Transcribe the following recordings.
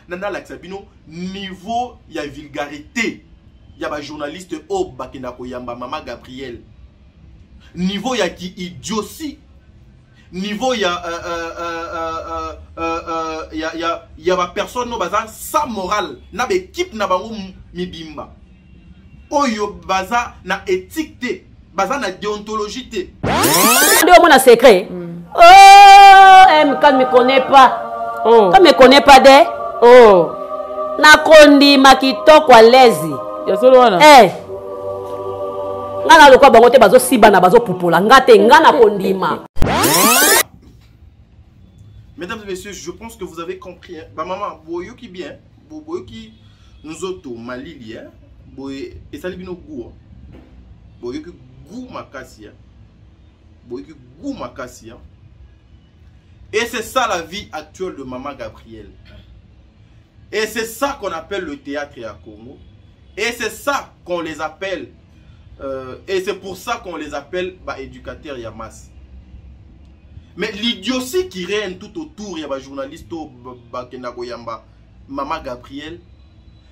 nana l'axabino niveau ya vulgarité ya ba journaliste au bakenda koyamba Maman Gabrielle niveau ya ki idiotie niveau ya ba personne no baza sans morale na ba équipe na bango mibimba oyo baza na éthique te baza na déontologie te ndio mona secret oh elle me connaît pas oh elle me connaît pas de oh na kondi makitoko alezi ya solo wana ngana lokwa bango te bazo siba na bazo pupola ngate ngana kondima. Mesdames et messieurs, je pense que vous avez compris. Hein? Bah maman, boyo qui bien, boyo qui nous auto malili, hein? Boyo et ça libino goût, boyo qui goût makasi, boyo qui goût makasi. Et c'est ça la vie actuelle de Maman Gabrielle. Et c'est ça qu'on appelle le théâtre à Congo. Et c'est ça qu'on les appelle. Et c'est pour ça qu'on les appelle bah, éducateurs Yamas. Mais l'idiotie qui règne tout autour, il y a des journalistes, Maman Gabrielle,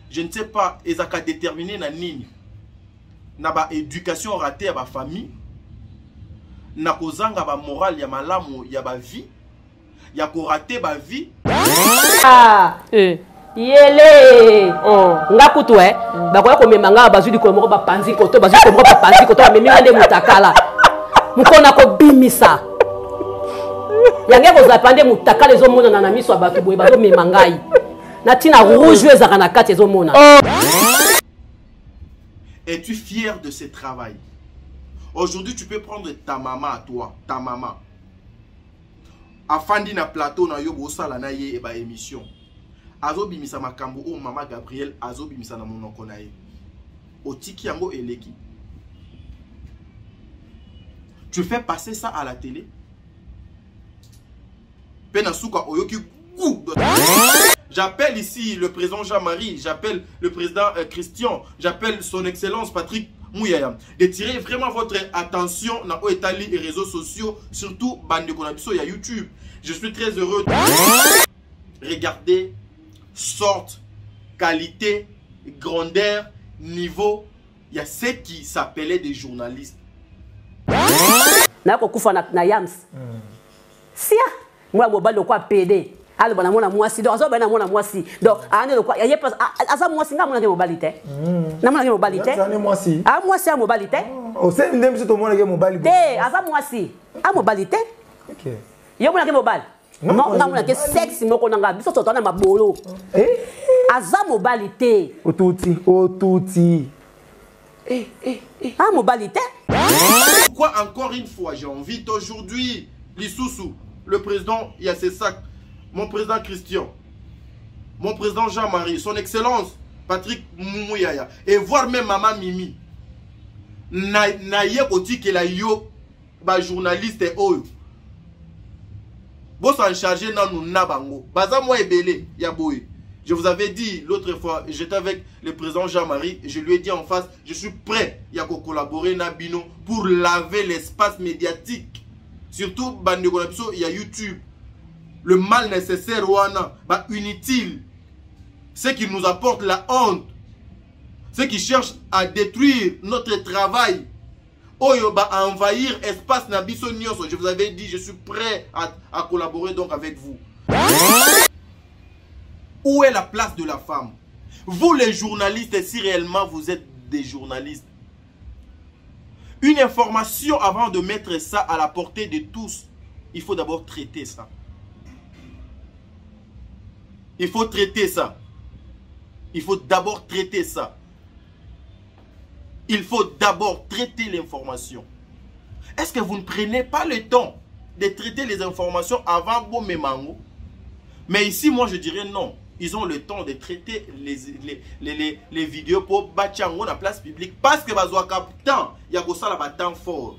je ne sais pas, ils ont déterminé na nini. Na ba éducation ratée à ba famille, na kozanga ba morale ya malamu ya ba vie, ya ko raté ba vie. Ah, yele oh ngakutu bakoya komemanga bazudi komoko ba panzi koto bazudi komoko ba panzi koto ba meminga nde mutakala mukona ko bimisa yange ko zapande mutakala ezo mona na miso bato boye bazo memangai na tina rouge ezaka na kati ezo mona. Es-tu fier de ce travail? Aujourd'hui tu peux prendre ta maman à toi, ta maman afandi na plateau na yo bo sala na ye e ba émission azobi misa makambo o Maman Gabrielle azobi misa na monoko na ye otiki yango eleki. Tu fais passer ça à la télé. Penasuka oyoki goût. J'appelle ici le président Jean-Marie, j'appelle le président Christian, j'appelle son excellence Patrick Mouyaya de tirer vraiment votre attention dans les réseaux sociaux, surtout bande konabiso ya YouTube. Je suis très heureux de regarder sorte, qualité, grandeur, niveau. Il y a ceux qui s'appelaient des journalistes. Na ko kufa na yams. Sia, moi mobile quoi PD. Alors bana mona mwasi donc azo bana mona mwasi. Donc ane le quoi y a pas asa mwasi nga mona ke mobilité. Na mona ke mobilité. Asa mwasi. Ah mwasi a mobilité. O se ndem so to mona ke mobilité. Te asa mwasi a mobilité. OK. Yo mona ke mobile. Non, on que sexe moko nanga biso to na mabolo. Aza mobilité. Otouti. Ah mobilité. Pourquoi encore une fois j'invite aujourd'hui Lissoussou, le président Yassessak, mon président Christian, mon président Jean-Marie, son excellence Patrick Mouyaya et voir même Maman Mimi. Na yekoti ke la yo ba journaliste et oyo. Bon s'en charger dans nous nabango. Baza moi ebele ya boy. Je vous avais dit l'autre fois, j'étais avec le président Jean-Marie, je lui ai dit en face, je suis prêt à collaborer Nabino pour laver l'espace médiatique. Surtout bande konapso il y a YouTube. Le mal nécessaire wana, bah inutile. Ceux qui nous apportent la honte. Ceux qui cherchent à détruire notre travail. Oyo ba envahir espace na biso nyonso. Je vous avais dit, je suis prêt à collaborer donc avec vous. Où est la place de la femme? Vous les journalistes, si réellement vous êtes des journalistes, une information avant de mettre ça à la portée de tous, il faut d'abord traiter ça. Il faut traiter ça. Il faut d'abord traiter ça. Il faut d'abord traiter l'information. Est-ce que vous ne prenez pas le temps de traiter les informations avant vos mémango? Mais ici, moi, je dirais non. Ils ont le temps de traiter les vidéos pour bâtir la place publique. Parce que bazouaka temps, il y a ça là temps fort.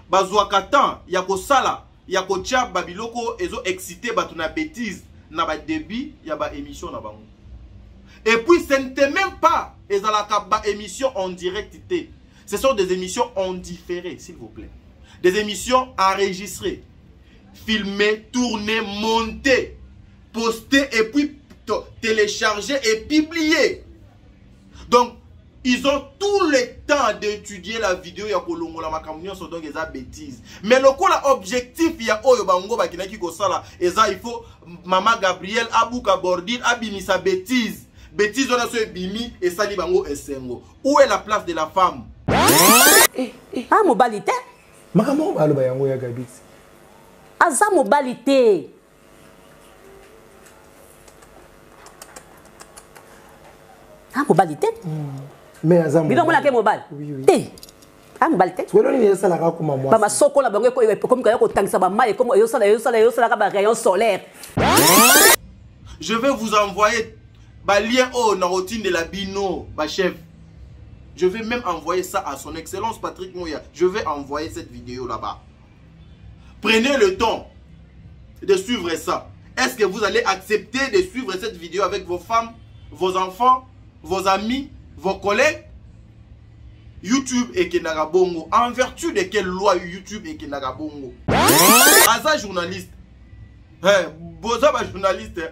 Bazouaka temps, il y a ça là, il y a tcha babiloko ezo excité batuna bêtise na ba débit, il y a ba émission na bango. Et puis ce n'était même pas ezalaka ba émission en direct. Ce sont des émissions en différé, s'il vous plaît. Des émissions enregistrées, filmées, tournées, montées, postées et puis télécharger et publier. Donc, ils ont tout le temps d'étudier la vidéo ya kolongo la makambo so donc eza bêtise. Mais le coup la objectif ya oyo bango bakinaki ko sala eza il faut Maman Gabrielle abuka bordir abimisa bêtise. Bêtise on a so bimi et sali bango esengo. Où est la place de la femme? Ah mobalité. Maman aloba yango ya Gabix. Aza mobalité. Ah mobalité. Mais aza mobile. Bilongo la ke mobile. Oui. Ah mobalité. Parce que l'on est là comme moi. Ba masoko la bango comme ko tangisa ba mai comme yo sala ka ba rayon solaire. Je vais vous envoyer ba lien na routine de la Bino, ba chef. Je vais même envoyer ça à son excellence Patrick Moya. Je vais envoyer cette vidéo là-bas. Prenez le temps de suivre ça. Est-ce que vous allez accepter de suivre cette vidéo avec vos femmes, vos enfants, vos amis, vos collègues? YouTube et Kenagabongo. En vertu de quelle loi YouTube et Kenagabongo? Aza journaliste. Boza ba journaliste.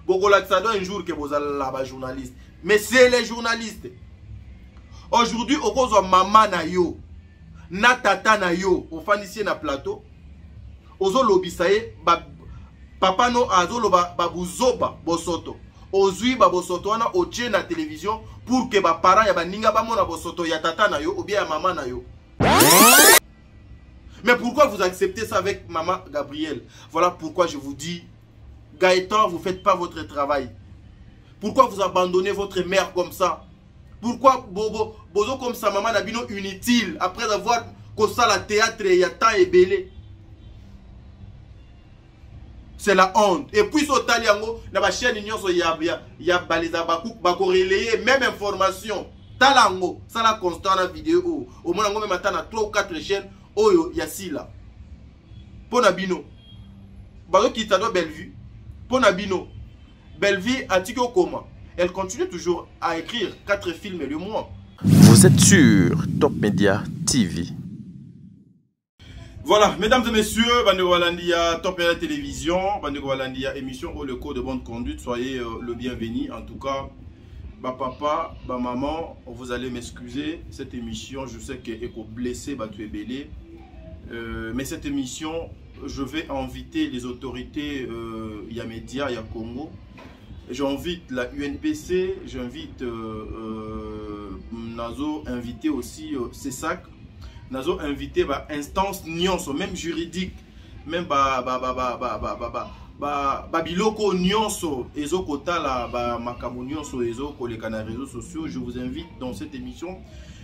Bogolaxado un jour que boza la journaliste. Mais c'est les journalistes. Aujourd'hui, au cause de maman na yo, na tata na yo, au fanisier na plateau, ozo lobisaye, papa no azo loba babuzoba bosoto. Ozui ba bosoto wana oche na télévision pour que ba parents ya baninga ba mona bosoto ya tata na yo ou bien ya maman na yo. Mais pourquoi vous acceptez ça avec maman Gabrielle? Voilà pourquoi je vous dis, Gaëtan, vous faites pas votre travail. Pourquoi vous abandonnez votre mère comme ça? Pourquoi bozo comme ça maman nabino inutile après avoir kosa la théâtre et ya temps et belé? C'est la honte. Et puis sur Taliango, na ba chaîne nyonso ya baleza bako relayer même information. Talango, ça la constant na vidéo. Au moins ngo même atana 3 ou 4 chaînes oyo ya sila. Pona bino. Bazo kitado Bellevue. Pona bino. Bellevue atiko koma. Elle continue toujours à écrire 4 films le mois. Vous êtes sur Top Media TV. Voilà, mesdames et messieurs, Bandeko Walandia, Top Media Télévision, Bandeko Walandia, émission au le code de bonne conduite. Soyez le bienvenu. En tout cas, bah papa, bah maman, vous allez m'excuser. Cette émission, je sais qu'elle est blessée, bah tu es belé. Mais cette émission, je vais inviter les autorités, il y a médias, il y a Congo. J'invite la UNPC, j'invite Nazo, inviter aussi CESAC, Nazo, inviter instance nyonso, même juridique, même biloko nyonso, ezo kota la makamo nyonso, ezo koleka na réseaux sociaux. Je vous invite dans cette émission.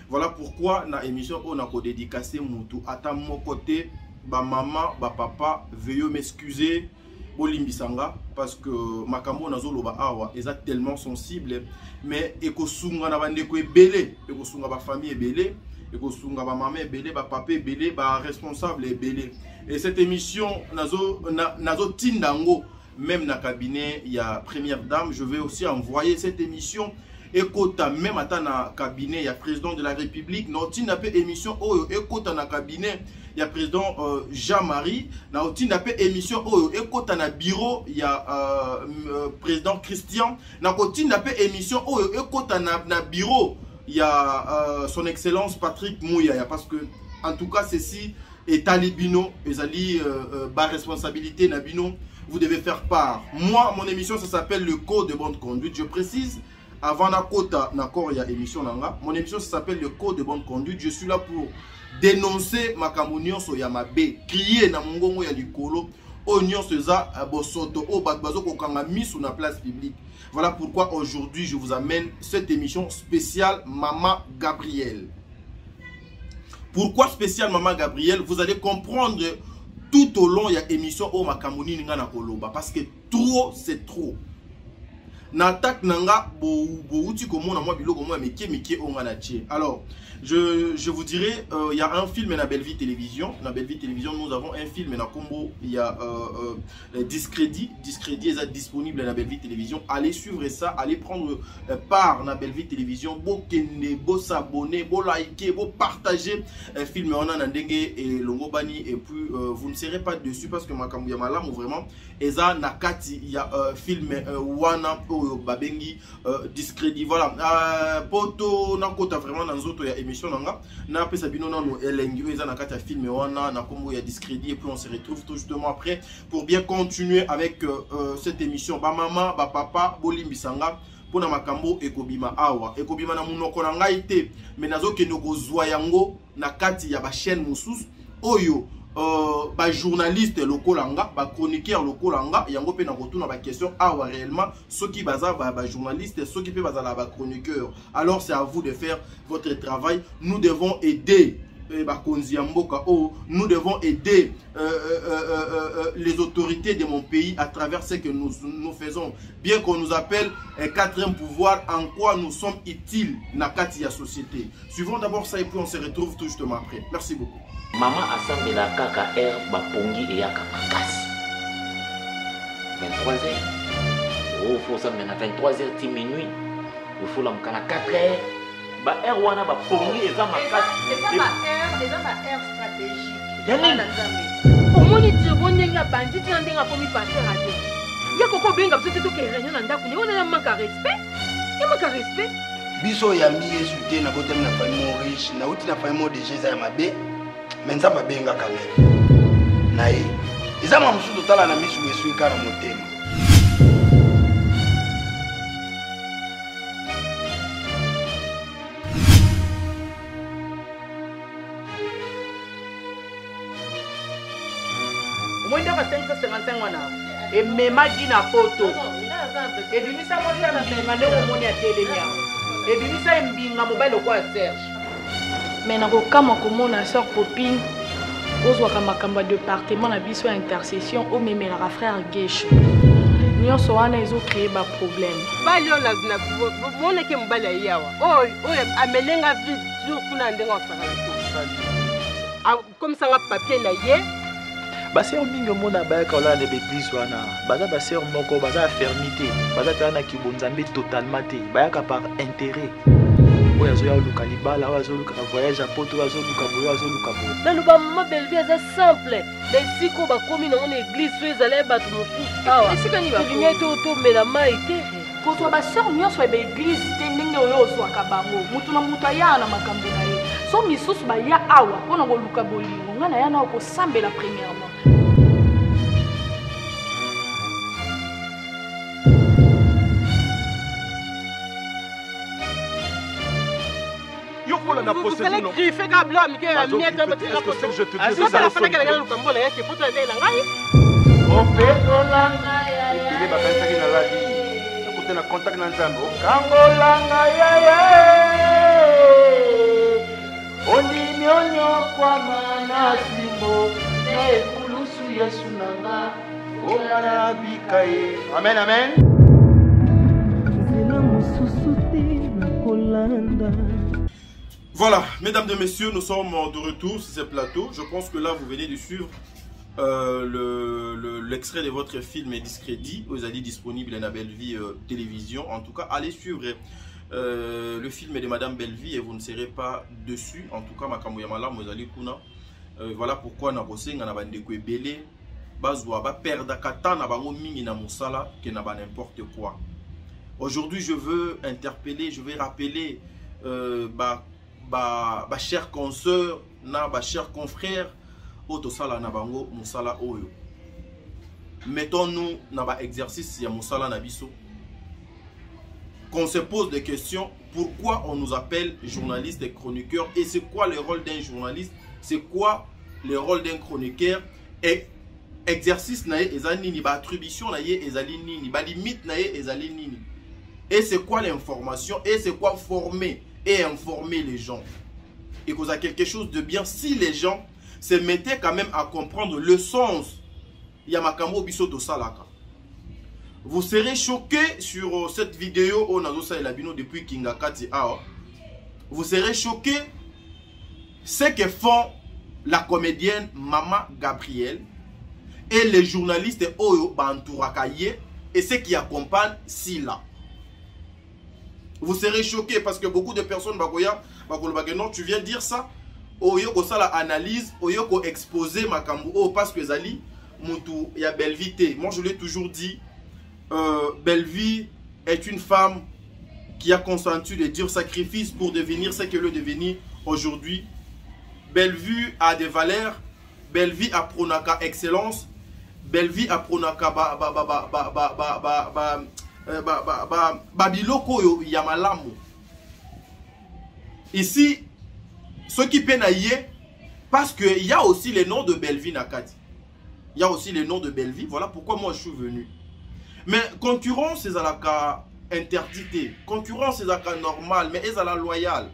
Voilà pourquoi na émission on a dédicacé mutu ata mon côté, maman, papa, veuillez m'excuser. Bolimbisanga parce que makambo nazoloba awa est tellement sensible mais ekosunga na bandeko ebele ekosunga ba famille ebele ekosunga ba maman ebele ba papa ebele ba responsable ebele et cette émission nazo tindango même na cabinet il y a première dame. Je vais aussi envoyer cette émission ekota même ata na cabinet il y a président de la République noti na pe émission oyo ekota na cabinet il y a président Jean-Marie noti na pe émission oyo ekota na bureau il y a président Christian noti na pe émission oyo ekota na bureau il y a son excellence Patrick Moya parce que en tout cas ceci est talibino ezali ba responsabilité na bino vous devez faire part. Moi mon émission ça s'appelle le code de bonne conduite. Je précise avant na kota na koria émission nanga. Mon émission ça s'appelle le code de bonne conduite. Je suis là pour dénoncer makambo nyonso ya mabe, crier na mongongo ya likolo, o nyonso za bosoto o bazo kokanga misu na place publique. Voilà pourquoi aujourd'hui je vous amène cette émission spéciale Maman Gabrielle. Pourquoi spéciale Maman Gabrielle? Vous allez comprendre tout au long ya émission o makambo ni nga na koloba parce que trop c'est trop. N'attaque nanga bouti comme on a moi biloko moi miki on a alors je vous dirais il y a un film na Bellevue Télévision. Na Bellevue Télévision nous avons un film na combo il y a discrédit est disponible na Bellevue Télévision. Allez suivre ça, allez prendre part na Bellevue Télévision, beau kende, beau s'abonner, beau liker, beau partager film on a ndenge et longo bani et puis vous ne serez pas dessus parce que makambu ya malamu vraiment eza nakati il y a film wana oyo babengi discrédit. Voilà, poto na kota vraiment dans autres émission nanga na pesa bino nano elengi eza na kati ya film wana na kombo ya discrédit et puis on se retrouve tout justement après pour bien continuer avec cette émission. Ba mama, ba papa, bolimbisanga pona makambo ekobima awa ekobima na munoko na ngai te mais nazoke nokozwa yango na kati ya ba chaîne mususu oyo ba journaliste lokolanga ba chroniqueur lokolanga yango pe na retourna ba question awa réellement ceux qui baza ba journaliste ceux qui peut baza la ba chroniqueur. Alors c'est à vous de faire votre travail. Nous devons aider nous devons aider les autorités de mon pays à travers ce que nous faisons. Bien qu'on nous appelle un quatrième pouvoir, en quoi nous sommes utiles dans la société. Suivons d'abord ça et puis on se retrouve tout justement après. Merci beaucoup. Maman assemble la KKR, Bapongi et Yaka Makasi. 23h. Oh, il faut ça maintenant 23h, 10 minuit. Il faut l'emmener à 4h. Ba air wana ba pongi eza makasi eza ba air stratégique yana nzambe omoni tibo ndenga bandi tina ndenga pomi passer radio ya koko benga biso to ke réunion na ndako ni wana manka respect biso ya mi yesu te na botem na famille riche na uti na famille de Jésus ya mabe mais nzamba benga quand même na ye eza mamusu totala na misu yesu ikana motema. Mwenda 555 wana et mema dina photo et bimisa moja na ngane omoni atelemia et bimisa mbinga mobile kwa Serge mais na kokama komona sœur Popine ozwaka makambo ya département na biso ya intercession o memelaka frère Gesho nyonso wana ezo créer ba problème bali on na mona ke mbala yawa oyo amenenga vite jour kuna ndenga osaka comme ça nga papier na ye. Baseur mingi mona bayaka olala na l'église wana baza baseur moko baza fermité baza tana kibonzambe totalement te bayaka par intérêt oyo azoya luka libala oyo azoluka voyage à poto azoluka boyo azoluka boyo naluba mama Bellevue eza simple lesiko bakomi na mona église so ezala bato mosusu awa esika ni bakomi to mela mai te kozwa baseur nyonso ya baeglise te ndenge oyo ozwaka bango mutu na mutu aya na makambo na ye so misusu baya awa mpona koluka bolingo ngai na ya na okosambela premièrement. Vous allez griffer comme l'homme qui a mis à la poste. Je te dis ça. C'est qu'elle a le cambo là qui faut aller là. On fait Olanga ya ya. Il est pas pensé qu'il a la vie. Écoutez na contact na nzambo. Kangolanga ya ya. Oni nyonyo kwa mana simbo. Ne kulusu Yesu nanga. Omana bikaye. Amen amen. Voilà, mesdames et messieurs, nous sommes de retour sur ce plateau. Je pense que là, vous venez de suivre l'extrait de votre film Discrédit. Vous allez disponible dans la Bellevue télévision. En tout cas, allez suivre le film de Madame Bellevue et vous ne serez pas dessus. En tout cas, makambo ya malamu ezali kuna. Voilà pourquoi na bosenga na bandeko ebele bazwa ba perdre kata na bango mingi na musala que na ba n'importe quoi. Aujourd'hui, je veux interpeller, je vais rappeler ba chers consoeurs na ba chers confrères otosala na bango musala oyo. Mettons-nous na ba exercice ya musala na biso. Qu'on se pose des questions, pourquoi on nous appelle journaliste et chroniqueur et c'est quoi le rôle d'un journaliste, c'est quoi le rôle d'un chroniqueur et exercice na ye ezali nini, ba attribution na ye ezali nini, ba limite na ye ezali nini. Et c'est quoi l'information et c'est quoi former et informer les gens. Et qu'on a quelque chose de bien si les gens se mettaient quand même à comprendre le sens. Yamakambo Bisoto Salaka. Vous serez choqués sur cette vidéo au Nazosa et Labino depuis Kingakati Ao. Vous serez choqués ce que font la comédienne Mama Gabrielle et les journalistes Oyo Bantourakaye et ceux qui accompagnent Sila. Vous serez choqués parce que beaucoup de personnes bakoya non, tu viens dire ça. Oyo ko sala analyse, oyo ko exposer makambo o parce que zali mutu ya Bellevue. Moi je l'ai toujours dit, Bellevue est une femme qui a consenti de durs sacrifices pour devenir ce qu'elle est devenue aujourd'hui. Bellevue a des valeurs. Bellevue a pronaka excellence. Bellevue a pronaka babiloko yamalamu. Ici, ceux qui peinent parce qu'il y a aussi les noms de Bellevue Nakati. Il y a aussi les noms de Bellevue. Voilà pourquoi moi je suis venu. Mais concurrence, c'est à la cas interdité. Concurrence, c'est à la cas normal, mais c'est à la loyale.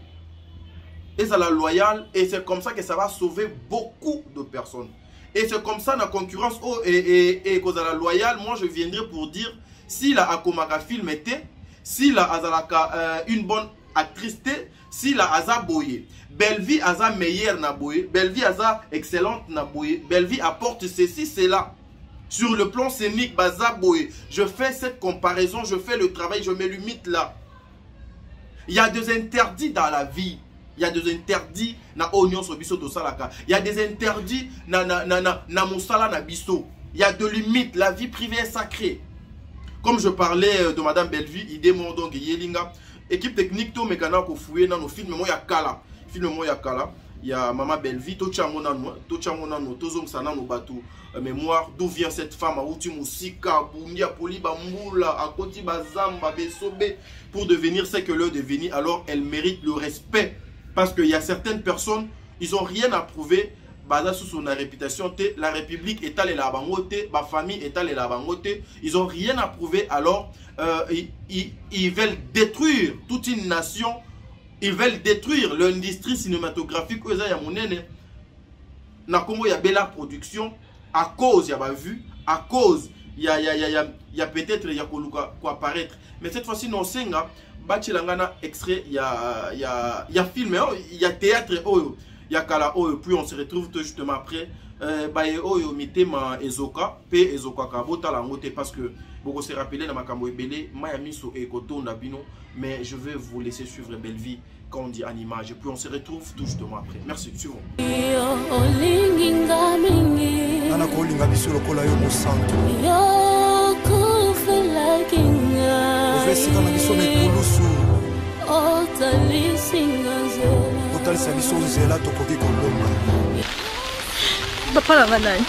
C'est à la loyale et c'est comme ça que ça va sauver beaucoup de personnes. Et c'est comme ça la concurrence et cause à la loyale, moi je viendrai pour dire si la Akomaka film était, si la Azalaka une bonne actrice était, si la Aza boye. Bellevue Aza meilleure na boye, Bellevue Aza excellente na boye, Bellevue apporte ceci, cela. Sur le plan scénique, Baza boye. Je fais cette comparaison, je fais le travail, je me limite là. Il y a des interdits dans la vie. Il y a des interdits na oignon so biso to salaka. Il y a des interdits na musala na biso. Il y a des limites. La vie privée est sacrée. Comme je parlais de Madame Bellevue, idée mon donc yelinga. Équipe technique to mekana ko fouiller dans nos films mo ya kala. Film mo ya kala. Il y a Maman Bellevue, tocha monano, tozom sana no bateau mémoire d'où vient cette femme à outi musika, bumia poli bamboula, à koti bazamba besobe pour devenir ce que l'eux devenir. Alors elle mérite le respect parce qu'il y a certaines personnes, ils ont rien à prouver. Basa sous son réputation, la République est allée là-bas, ma famille est allée là-bas, ils ont rien à prouver. Alors ils veulent détruire toute une nation. Ils veulent détruire l'industrie cinématographique. Na Congo, il y a belle production. À cause, il y a pas vu. À cause, il y a peut-être quoi apparaître. Mais cette fois-ci, non, c'est un bachilangana extrait. Il y a film, il y a théâtre, il y a kala. Puis on se retrouve tout justement après. Mitema Ezoka, P Ezoka Kabota la moté parce que beaucoup se rappeler dans ma cambo ebele, Mayamiso et Koto Nabino, mais je vais vous laisser suivre Bellevue quand on dit en image. Et puis on se retrouve tout justement après. Merci, suivons. Papa na nani?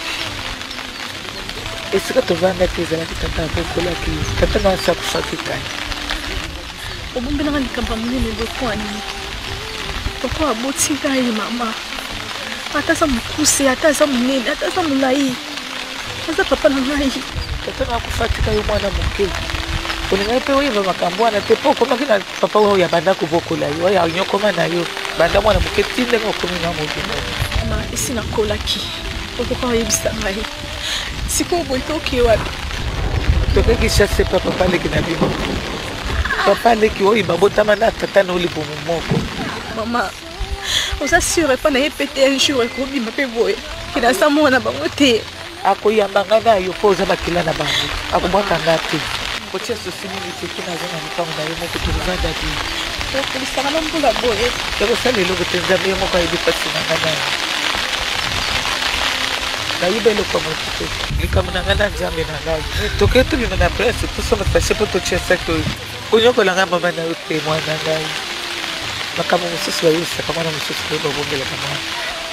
Est-ce que tu vas mettre les amis qui t'attendent pour la crise? Tu t'attends à ça pour faire quelque chose. Au bout de l'année, quand on est beaucoup à nous, pourquoi à bout de taille, maman? Attends, ça me pousse, attends, ça me nez, attends, ça me naïe. Attends, papa na nani? Tu t'attends à faire quelque chose, moi, dans mon cœur. On est un peu, oui, mais ma camboine, tu pas comment que papa, il y a banda ko beaucoup là, il y a union comme na yo, banda moi, na mon cœur, tu n'es pas comme na mon cœur. Maman, ici na kolaki. Pourquoi il s'en va? Si vous voulez que vous ayez que chasse papa les qui n'habillent pas. Papa les qui ont eu babotamana tata no li pour mon maman. On s'assure pas d'aller péter un jour et qu'on dit ma péboye. Qu'il a sa mona na bangote. Ako ya mangana yo poza bakila na bango. Ako mwaka ngati. Kocha sosini ni teki na zana ni pango na yo moko tuzanda di. Ko lisana mbula boye. Ko sale lo kutenza mimi moko ibi pasi na ngana. Naibele kwa motite likamnangana nzambe na ngai toketu lino na presse tosoma fashe poto chesa ko kunyokola ngamba bana upe mwana ngai makamo mususu wayusa kama na mususu ko bombela kama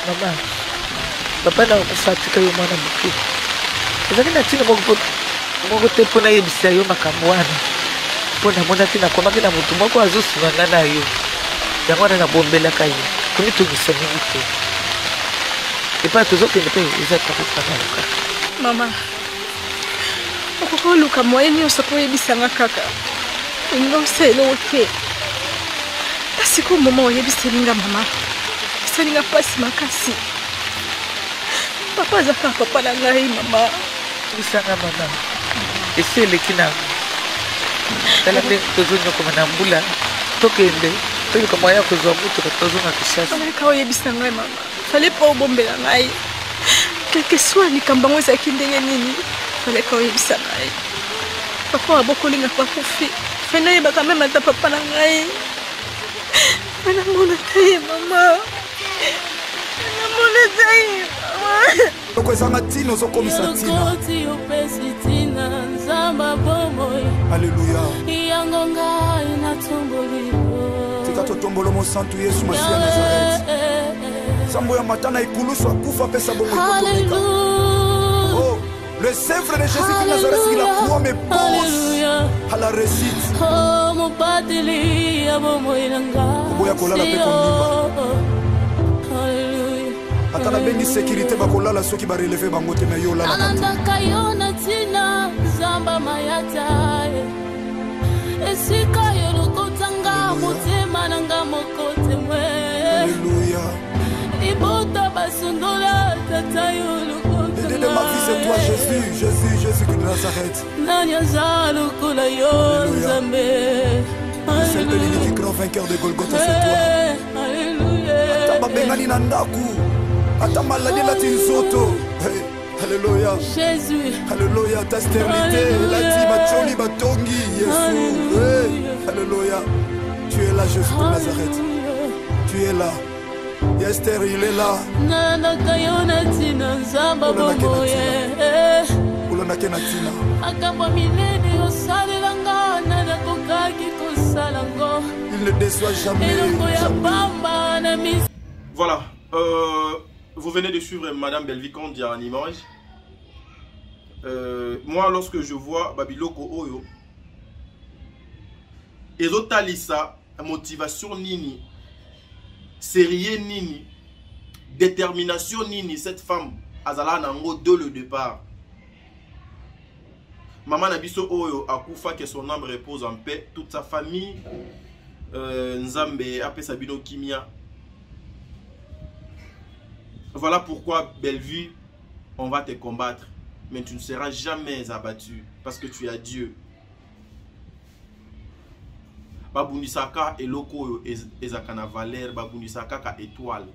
mama papa na kufatika yo mwana buku ezaki na tina moko te pona yebisa yo makambo wana pona mona tina kwa makina mutu moko azusu ngana yo yango na bombela kai kuni tungisa mingi te. Et pas toujours que les pays ils êtes pas maman pourquoi luka moyen yo sapoye bisanga kaka ngo selo ke tasiko momo yebiselinga mama selinga pasi makasi papa zaka papa na ngai mama bisanga mama esele kina tala pe tozonyo koma na mbula tokende toyo kama ya kozwa mutu katozonga kishasa ka yebisanga mama fallait pas bomber la maille. Quel que soit les cambons à qui nini, fallait qu'on y bisa maille. Papa a beaucoup de pas confié. Fallait pas quand même à ta papa la maille. Madame mon taille, maman. Madame mon taille, maman. Pourquoi ça m'a dit nous au commissaire Tina? Alléluia. tombolo mosantu Yesu Masiya Nazareth. Sambo ya matana ikulusu akufa pesa bongo ikotomeka. Oh, le Saint frère de Jésus de Nazareth qui la croix me pousse à la réussite. Oh, mon pateli abomo ilanga. Boya kolala pe kondima. Atana bengi sécurité bakolala soki ba relever bango te na yo la. Ananda kayona tina zamba mayata. Esika yo lokotanga motema nanga mokote mwe. Alléluia. Ibota basundola tata yo lokotanga. De ma vie c'est toi Jésus, Jésus, Jésus de Nazareth. Nanya zalo kula yo zambe. C'est l'unique grand vainqueur de Golgotha, c'est toi. Alléluia. Ataba bengani na ndaku. Ata maladie la tinsoto. Alléluia. Jésus. Alléluia. Ta stérilité. La dit machoni batongi. Jésus. Alléluia. Tu es là, Jésus de Nazareth. Tu es là. Esther, il est là. Nana kayona tina nzamba bomoye. Ulona kenatina. Akamba milene osalelanga nana kokaki kosalango. Il ne déçoit jamais. Voilà. Vous venez de suivre Madame Belvicondia en image. Moi, lorsque je vois Babiloko Oyo, Ezotalisa, motivation nini, sérieux nini, détermination nini, cette femme, Azala Nango de le départ. Maman Nabiso Oyo Akufa, que son âme repose en paix, toute sa famille, Nzambe, Ape Sabino Kimia. Voilà pourquoi, Bellevue, on va te combattre. Mais tu ne seras jamais abattu. Parce que tu as Dieu. Babunisaka et Loko Ezakana Valère. Babunisaka ka étoile.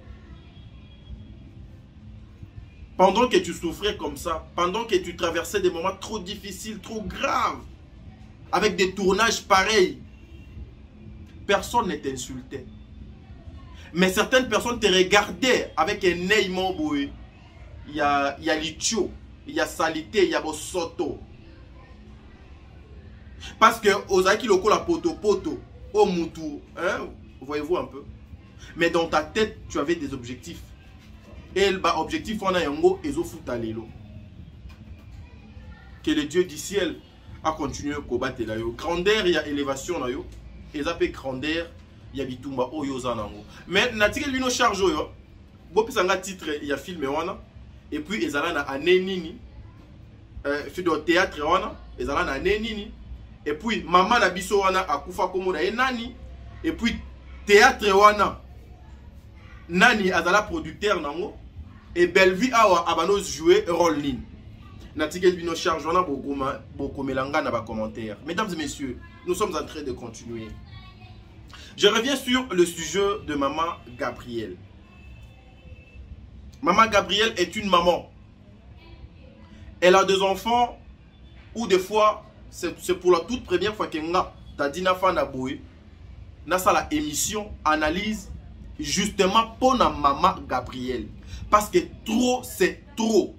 Pendant que tu souffrais comme ça, pendant que tu traversais des moments trop difficiles, trop graves, avec des tournages pareils, personne ne t'insultait. Mais certaines personnes te regardaient avec un œil moboué. Il y a l'ichio, il y a salité, il y a bosoto. Parce que Ozaki loko la poto au mutu, hein, voyez-vous un peu. Mais dans ta tête, tu avais des objectifs. Et l'objectif, on a un mot, ezofutalelo. Que le Dieu du ciel a continué à combattre là. Grandeur, il y a élévation là. Et ça peut grandeur. Il y a bitumba oyo zanango. Mais natika bino charge oyo. Bopi sanga titre il y a film wana et puis ezala na année nini fi do théâtre wana ezala na année nini et puis maman na biso wana akufa komo na nani et puis théâtre wana nani azala producteur nango et Bellevue awa abano jouer rôle nini. Natika bino charge wana bokomelanga na ba commentaire. Mesdames et messieurs, nous sommes en train de continuer. Je reviens sur le sujet de Maman Gabrielle. Maman Gabrielle est une maman. Elle a 2 enfants, ou des fois, c'est pour la toute première fois qu'elle a Tadina Fanaboué, n'a la émission, analyse, justement pour la Maman Gabrielle. Parce que trop, c'est trop.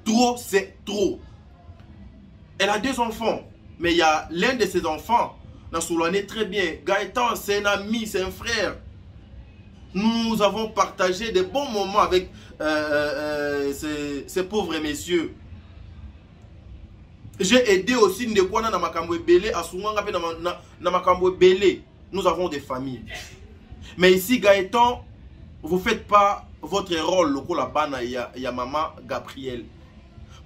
Trop, c'est trop. Elle a 2 enfants, mais il y a l'un de ses enfants. Nasoulane très bien. Gaëtan, c'est un ami, c'est un frère. Nous avons partagé de bons moments avec ces pauvres messieurs. J'ai aidé aussi Ndekwana na makambo belé, Asunganga pe na makambo belé. Nous avons des familles. Mais ici, Gaëtan, vous ne faites pas votre rôle local la bana ya maman Gabrielle.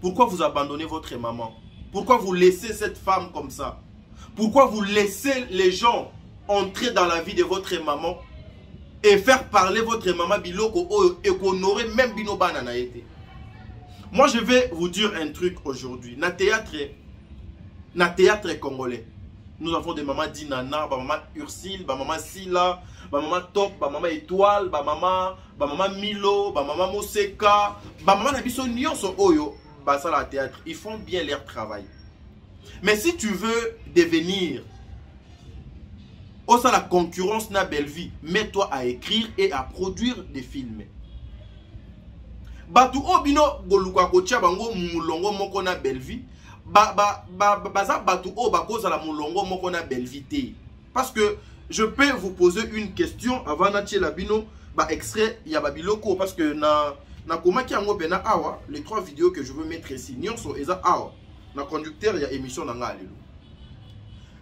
Pourquoi vous abandonnez votre maman? Pourquoi vous laissez cette femme comme ça? Pourquoi vous laissez les gens entrer dans la vie de votre maman et faire parler votre maman biloko et qu'on aurait même bino banana été? Moi, je vais vous dire un truc aujourd'hui. Na théâtre congolais, nous avons des mamans Dinana, maman Ursile, maman Sila, maman Top, maman Étoile, maman Milo, maman Moseka, maman Nabiso Nyonso Oyo, ça la théâtre. Ils font bien leur travail. Mais si tu veux devenir au sein de la concurrence na Bellevue, mets-toi à écrire et à produire des films. Batu obino goluka kocha bango mulongo moko na Bellevue, baza batu o bakoza la mulongo moko na Bellevue te. Parce que je peux vous poser une question avant Natie Labino, extrait Yababiloko, parce que na comment qui a bena awa, les 3 vidéos que je veux mettre ici, nyonso eza awa, na conducteur il y a émission na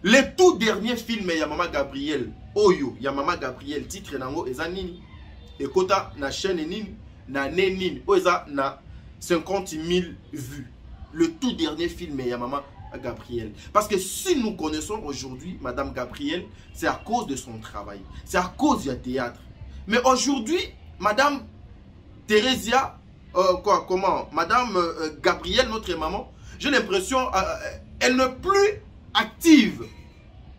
le tout dernier film ya Maman Gabriel, Oyo, ya Maman Gabriel, titre nango eza nini, et kota na chaîne nini, na ne nini, eza na 50 000 vues. Le tout dernier film ya Maman Gabriel. Parce que si nous connaissons aujourd'hui Madame Gabriel, c'est à cause de son travail. C'est à cause du théâtre. Mais aujourd'hui, Madame Thérésia, Madame Gabriel, notre maman, j'ai l'impression elle n'est plus active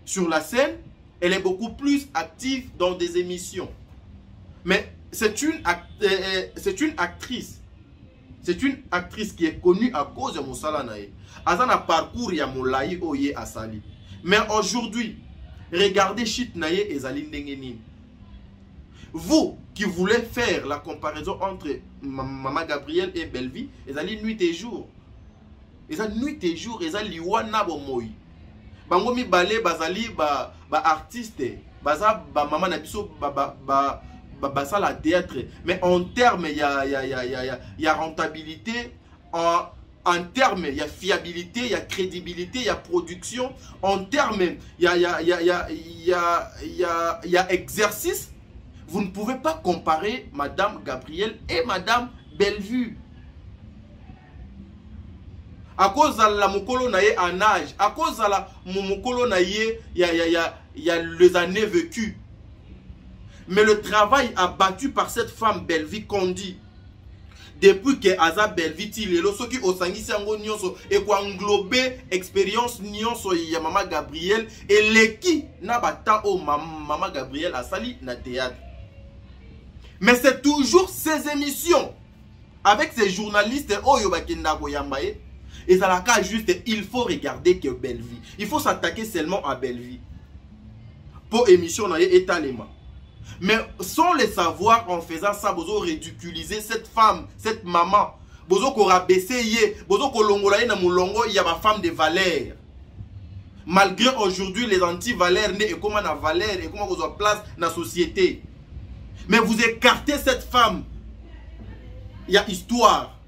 sur la scène, elle est beaucoup plus active dans des émissions. Mais c'est une actrice. C'est une actrice qui est connue à cause de Moussala Nae. Azana parcours ya Moulaï Oye Asali. Mais aujourd'hui, regardez Chit Nae et Zali Ndengenin. Vous qui voulez faire la comparaison entre Maman Gabriel et Bellevie, Zali nuit et jour. Zali nuit et jour, Zali wana bomoy. Bangomi balé bazali ba artiste, baza ba maman nabiso ça la théâtre, mais en termes il y a rentabilité, en termes il y a fiabilité, il y a crédibilité, il y a production, en termes il y a exercice. Vous ne pouvez pas comparer Madame Gabriel et Madame Bellevue. À cause de la mokolo naye en âge, à cause de la mokolo naye il y a les années vécues. Mais le travail abattu par cette femme Bellevie Kondi, depuis que Aza Bellevie Tilelo, ce qui osangi sango nyonso et quoi englober expérience nyonso ya Maman Gabriel et leki na bata o Maman Gabriel a sali na théâtre. Mais c'est toujours ces émissions avec ces journalistes oyo bakenda boyambaye et ça la cas juste il faut regarder que Bellevie. Il faut s'attaquer seulement à Bellevie. Pour émission na étalement. Mais sans le savoir, en faisant ça, vous ridiculiser cette femme, cette maman. Vous rabaisser yé, vous kolongola na mulongo, il y a ma femme de valeur. Malgré aujourd'hui les anti-valeurs et comment la valeur et comment vous avez place dans la société. Mais vous écartez cette femme. Il y a histoire.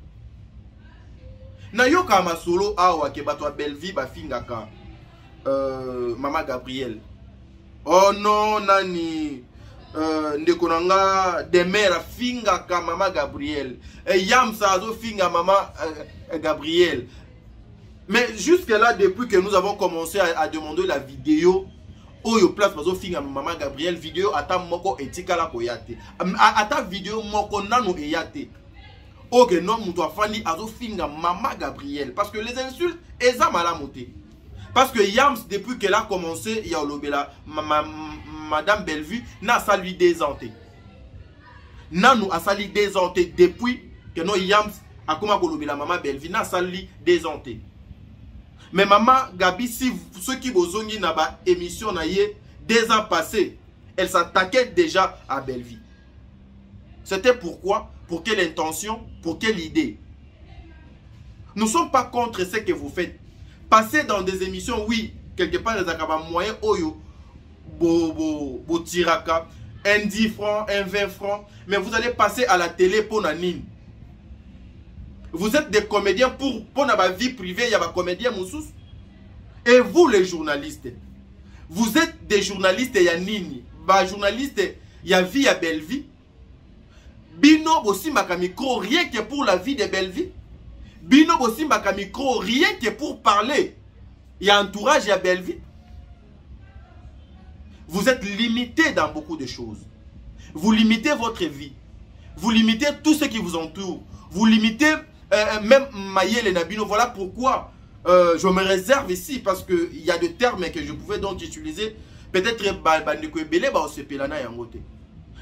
Na yo kama solo awa ke batwa Bellevie ba fingaka Maman Gabriel. Oh non nani ndekonanga demera finga ka Maman Gabriel et yam sazo finga Maman Gabriel. Mais jusque là, depuis que nous avons commencé à demander la vidéo oyo place bazo finga Maman Gabriel, vidéo ata moko etika la koyate ata vidéo moko nano eyate. Ok non muto afani azo finga Maman Gabriel parce que les insultes eza malamoté. Parce que Yams depuis qu'elle a commencé il y a olobela Madame Bellevue n'a sali désenté. Nanu a sali désenté depuis que non Yams a commencé à Maman Bellevue n'a sali désenté. Mais Maman Gabi, si ceux qui bozongi na ba émission na yé 2 ans passés, elle s'attaquait déjà à Bellevue. C'était pourquoi? Pour quelle intention? Pour quelle idée? Nous ne sommes pas contre ce que vous faites. Passer dans des émissions, oui, quelque part les akaba moyen oyo bo tiraka, un 10 francs, un 20 francs, mais vous allez passer à la télé pour nanine. Vous êtes des comédiens pour la vie privée, il y a des comédiens moussous. Et vous les journalistes, vous êtes des journalistes il y a nini, ba journaliste il y a vie à Bellevue. Bino aussi maka micro rien que pour la vie de Bellevue. Bino aussi maka micro rien que pour parler. Il y a entourage à Bellevue. Vous êtes limité dans beaucoup de choses. Vous limitez votre vie. Vous limitez tout ce qui vous entoure. Vous limitez même Maïel et Nabino. Voilà pourquoi je me réserve ici parce qu'il y a des termes que je pouvais donc utiliser. Peut-être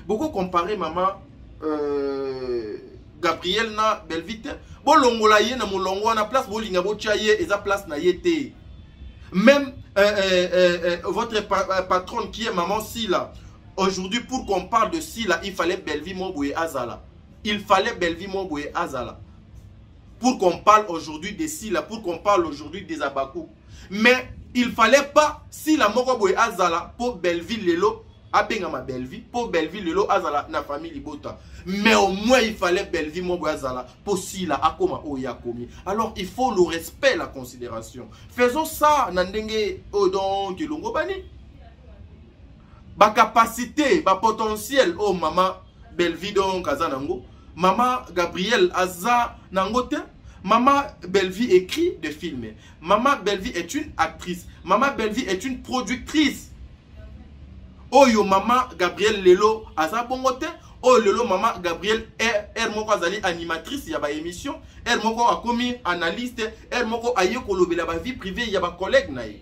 beaucoup comparé maman Gabriel na Bellevue. Bon longola yé na molongo na place bolinga bochaye eza place na yete. Même votre patronne qui est maman Sila. Aujourd'hui pour qu'on parle de Sila, il fallait Bellevue Moboué Azala. Il fallait Bellevue Moboué Azala. Pour qu'on parle aujourd'hui de Sila, pour qu'on parle aujourd'hui des Abakou. Mais il fallait pas, si la moko boy azala, pour Belleville lelo, abenga ma Belleville, pour Belleville lelo azala, na famille libota. Mais au moins il fallait Belleville mon boy azala, pour si la akoma oyakomi. Alors il faut le respect, la considération. Faisons ça, nandenge odon kilongo bani. Ba capacité, ba potentiel, oh maman Belleville don kazanango, maman Gabriel aza nangote. Maman Belleville écrit des films. Maman Belleville est une actrice. Maman Belleville est une productrice. Oh yo maman Gabriel Lelo aza bongote. Oh lelo maman Gabriel elle moko azali animatrice ya ba émission. Elle moko a commis analyste. Elle moko aye kolobela ba vie privée ya ba collègue naïe.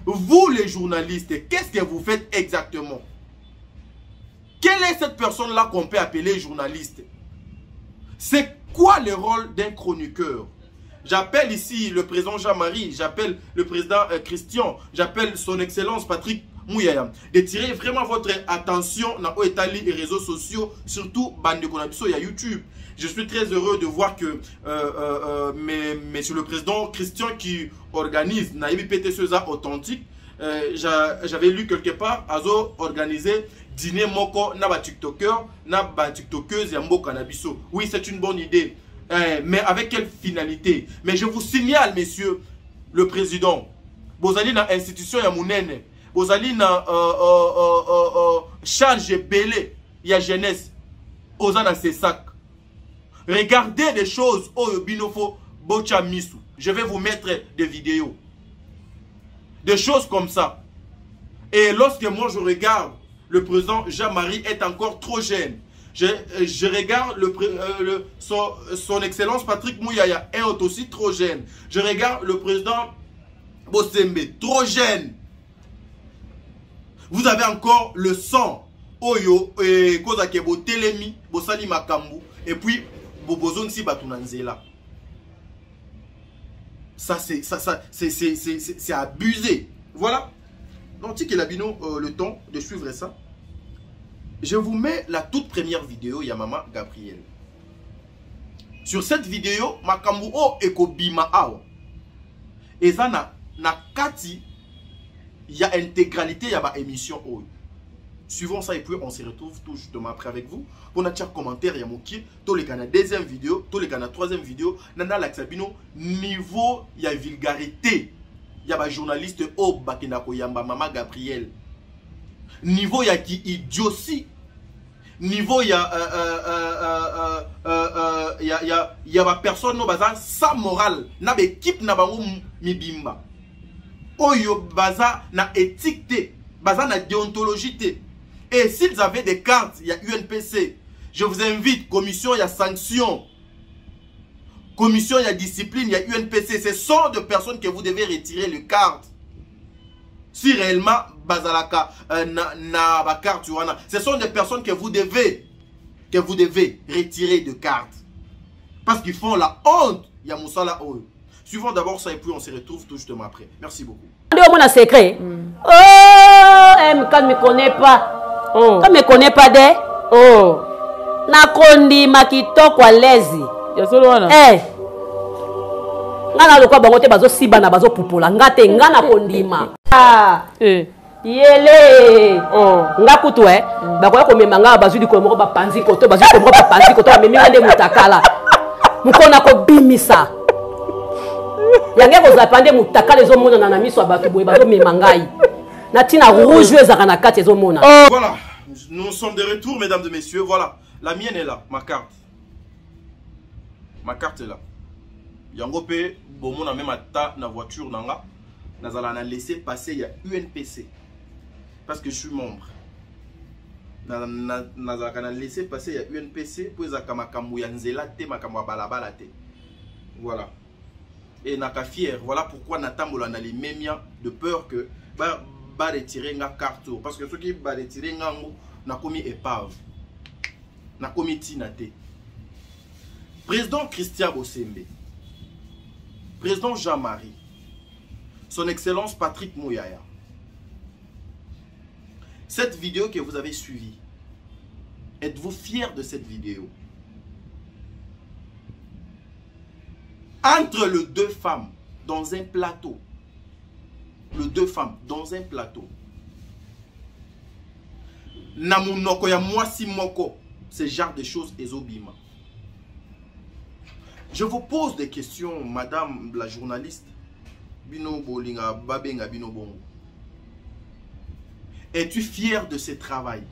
Vous les journalistes, qu'est-ce que vous faites exactement? Quelle est cette personne-là qu'on peut appeler journaliste? C'est quoi le rôle d'un chroniqueur? J'appelle ici le président Jean-Marie, j'appelle le président Christian, j'appelle son excellence Patrick Mouyaya de tirer vraiment votre attention dans les réseaux sociaux, surtout bande Konabiso et YouTube. Je suis très heureux de voir que monsieur le président Christian qui organise Naïbi PTCESA authentique, j'avais lu quelque part, Azo organisé dîner moko na ba tiktoker na ba tiktokeuse ya mboka na biso. Oui, c'est une bonne idée. Mais avec quelle finalité? Mais je vous signale, messieurs le président, bozali na institution ya munene, bozali na charge belé ya jeunesse, oza na ses sacs. Regardez des choses oyo binofo bocha misu. Je vais vous mettre des vidéos. Des choses comme ça. Et lorsque moi je regarde, le président Jean-Marie est encore trop jeune. Je regarde son excellence Patrick Mouyaya est aussi trop jeune. Je regarde le président Bosembe, trop jeune. Vous avez encore le sang. Oyo, Kozakebo, Telemi, Bosali Makambu, et puis Bobozon si Batunanzela. Ça, c'est abusé. Voilà. Donc, si a le temps de suivre ça, je vous mets la toute première vidéo Yamama Gabriel. Sur cette vidéo, Makambu o ekobima awa. Et ça na kati, il y a intégralité ya ba émission o. Suivons ça et puis on se retrouve tout justement après avec vous. Pour notre commentaire ya moki, tous les canaux deuxième vidéo, tous les canaux troisième vidéo, nana laksabino niveau ya vulgarité. Il y a un journaliste au Bakinako Yamba Mama Gabriel. Niveau ya qui idiotie. Niveau ya ba personne no baza sans morale. Na équipe na bango mibimba. Oyo baza na éthique te, baza na déontologie te. Et s'ils avaient des cartes, il y a UNPC. Je vous invite, commission, il y a sanctions. Commission, il y a discipline, il y a UNPC. Ce sont des personnes que vous devez retirer les cartes. Si réellement, Bazalaka, na carte, ce sont des personnes que vous devez retirer de cartes. Parce qu'ils font la honte. Il y a Moussala Oyo. Suivons d'abord ça et puis on se retrouve tout justement après. Merci beaucoup. Mon secret. Oh, MK ne me connaît pas. Oh. Quand ne me connaît pas de. Oh. Nakondi makito kwa lezi. Eh. Ngana lokwa bango te bazo siba na bazo pupola ngate ngana kondima. Ah. Yele. Oh. Ngakutu bakoya komema nga bazu di komoko ba panzi koto bazu komoko ba panzi koto amemi ngande mutakala. Mukona ko bimisa. Yange ko zapande mutakala ezo mona na miso abatu boye bazo memangai. Natina rouge ezaka na kati ezo mona. Voilà. Nous sommes de retour mesdames et messieurs. Voilà. La mienne est là, ma carte. Ma carte est là. Yango pe bomo na même ata na voiture nanga. Nazala na laisser passer il y a UNPC. Parce que je suis membre. Nazala na laisser passer il y a UNPC pour ezaka makambo ya nzela te makambo ya balabala te. Voilà. Et naka fier, voilà pourquoi natambola na les memia de peur que ba retirer nga carte parce que ceux qui ba retirer ngango na komi épave. Na comité naté. Président Christian Bosembe, président Jean-Marie, son excellence Patrick Mouyaya. Cette vidéo que vous avez suivie, êtes-vous fiers de cette vidéo? Entre les deux femmes dans un plateau, les deux femmes dans un plateau. Namunoko ya mwasi moko, ce genre de choses ezobima. Je vous pose des questions, madame la journaliste. Bino bolinga babenga bino bongo. Es-tu fier de ce travail?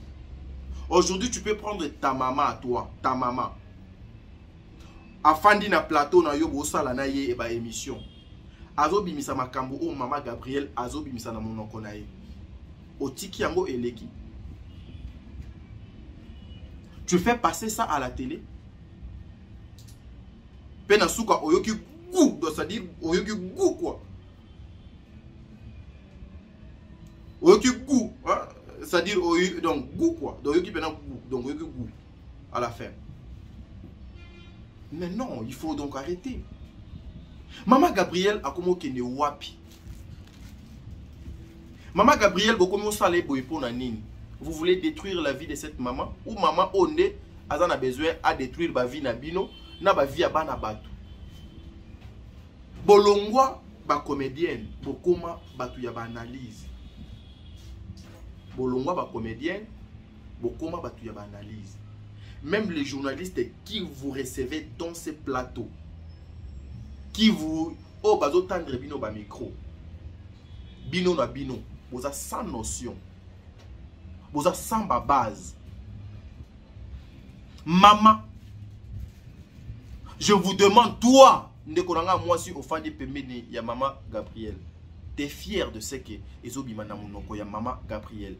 Aujourd'hui, tu peux prendre ta maman à toi, ta maman. Afandi na plateau na yo bosala na ye eba émission. Azobimisa makambo o mama Gabriel azobimisa na monoko na ye. Otiki yango eleki. Tu fais passer ça à la télé. Penasuka oyoki goût, c'est-à-dire oyoki goût quoi. Oyoki goût, hein? C'est-à-dire donc goût quoi. Donc oyoki pena goût, donc oyoki goût à la fin. Mais non, il faut donc arrêter. Maman Gabriel a comme kene wapi. Maman Gabriel bokomi osale boyepo na nini. Vous voulez détruire la vie de cette maman ou maman onde a besoin à détruire la vie na bino na ba vie bana batu. Bolongwa ba comédienne bokoma batu ya ba analyse. Bolongwa ba comédienne bokoma batu ya ba analyse. Même les journalistes qui vous recevez dans ces plateaux, qui vous oh bazo tendre bino ba micro. Bino na bino, vous avez sans notion. Vous avez sans base. Maman, je vous demande, toi, moi si au fan de Pemene, ya maman Gabriel, t'es fier de ce que Ezobimana Monoko, ya maman Gabriel.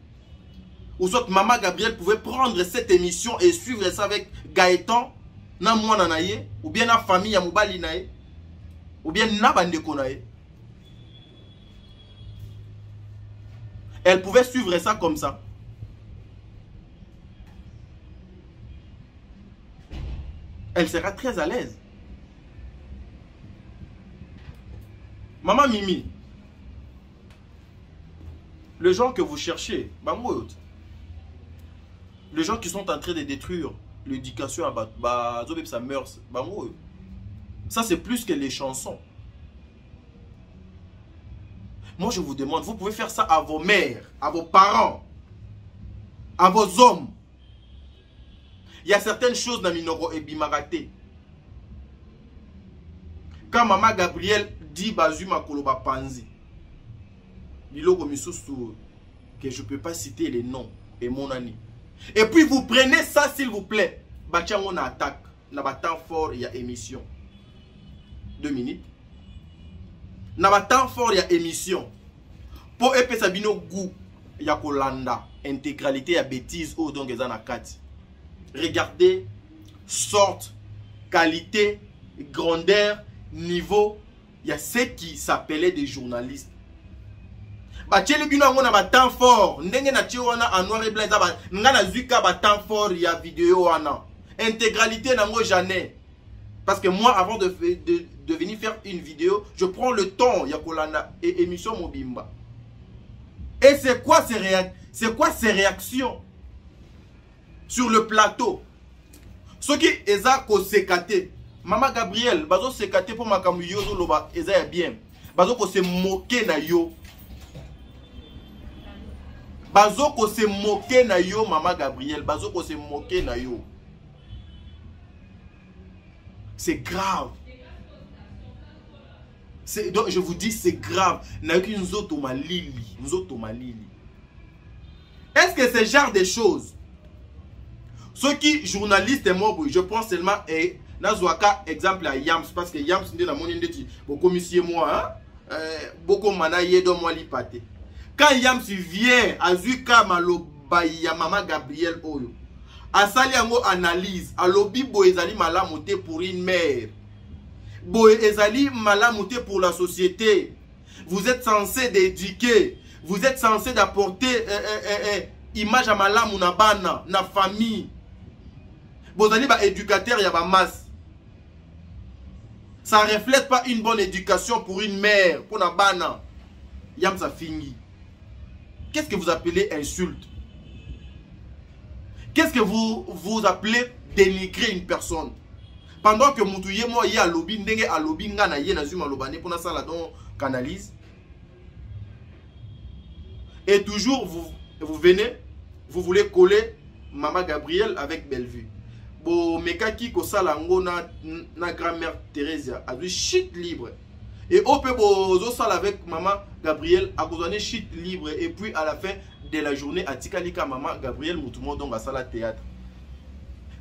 Ou soit maman Gabriel pouvait prendre cette émission et suivre ça avec Gaëtan, na moi nanaye, ou bien la famille ya Moubali naye, ou bien na bandeko naye. Elle pouvait suivre ça comme ça. Elle sera très à l'aise. Maman Mimi, les gens que vous cherchez, les gens qui sont en train de détruire l'éducation à sa mœurs, ça c'est plus que les chansons. Moi je vous demande, vous pouvez faire ça à vos mères, à vos parents, à vos hommes. Il y a certaines choses dans Minoro et Bimarate. Quand maman Gabriel dit Bazuma Koloba Panzi, Biloko Misusu, que je ne peux pas citer les noms et mon ami. Et puis vous prenez ça s'il vous plaît. Batiango na attaque. Na temps fort, il y a émission. 2 minutes. Na temps fort, il y a émission. Pour épée Sabino goût, il y a Kolanda. Intégralité, il y a bêtise. Oh, donc, il y a 4. Regardez, sorte, qualité, grandeur, niveau. Il y a ceux qui s'appelaient des journalistes. Bacheli bino ngona ba temps fort. Ndenge na chiwana en noir et blanc za ba ngana zuka ba temps fort ya vidéo wana. Intégralité nango jamais. Parce que moi avant de venir faire une vidéo, je prends le temps ya kolanda et émission Mobimba. Et c'est quoi ces réactions sur le plateau? Ce qui est à sekate. Maman Gabriel, bazo sekate pour makamu yozo loba eza bien. Bazo ko se moquer na yo. Bazo ko se moquer na yo maman Gabriel, bazo ko se moquer na yo. C'est grave. Donc je vous dis c'est grave. Na yoki nzoto malili, nzoto malili. Est-ce que ce genre de choses, ceux qui journalistes et moi, je pense seulement et Nazwaka exemple à Yams parce que Yams n'est dans mon indéti. Beaucoup monsieur moi, beaucoup manaye dans moi lipate. Quand Yams vient à Zuka Maloba ya maman Gabriel Oyo, à Saliango analyse, à lobby boezali malamoté pour une mère, boezali malamoté pour la société. Vous êtes censé d'éduquer, vous êtes censé d'apporter image à malamu na bana, na famille. Bozali ba éducateur ya ba masse. Ça ne reflète pas une bonne éducation pour une mère, pour la bana. Yam ça finit. Qu'est-ce que vous appelez insulte? Qu'est-ce que vous appelez dénigrer une personne? Pendant que Moutouye moi y a lobby, ndenge a lobby ngana ye na zuma lobane pour na sala don canalise. Et toujours, vous venez, vous voulez coller Maman Gabrielle avec Bellevue. Bon, mekaki ko salango na grand-mère Thérèse a dit shit libre. Et on peut bozo sal avec Maman Gabrielle a besoin de shit libre. Et puis à la fin de la journée, à Tikalika Maman Gabrielle Moutoumon donc à sala théâtre.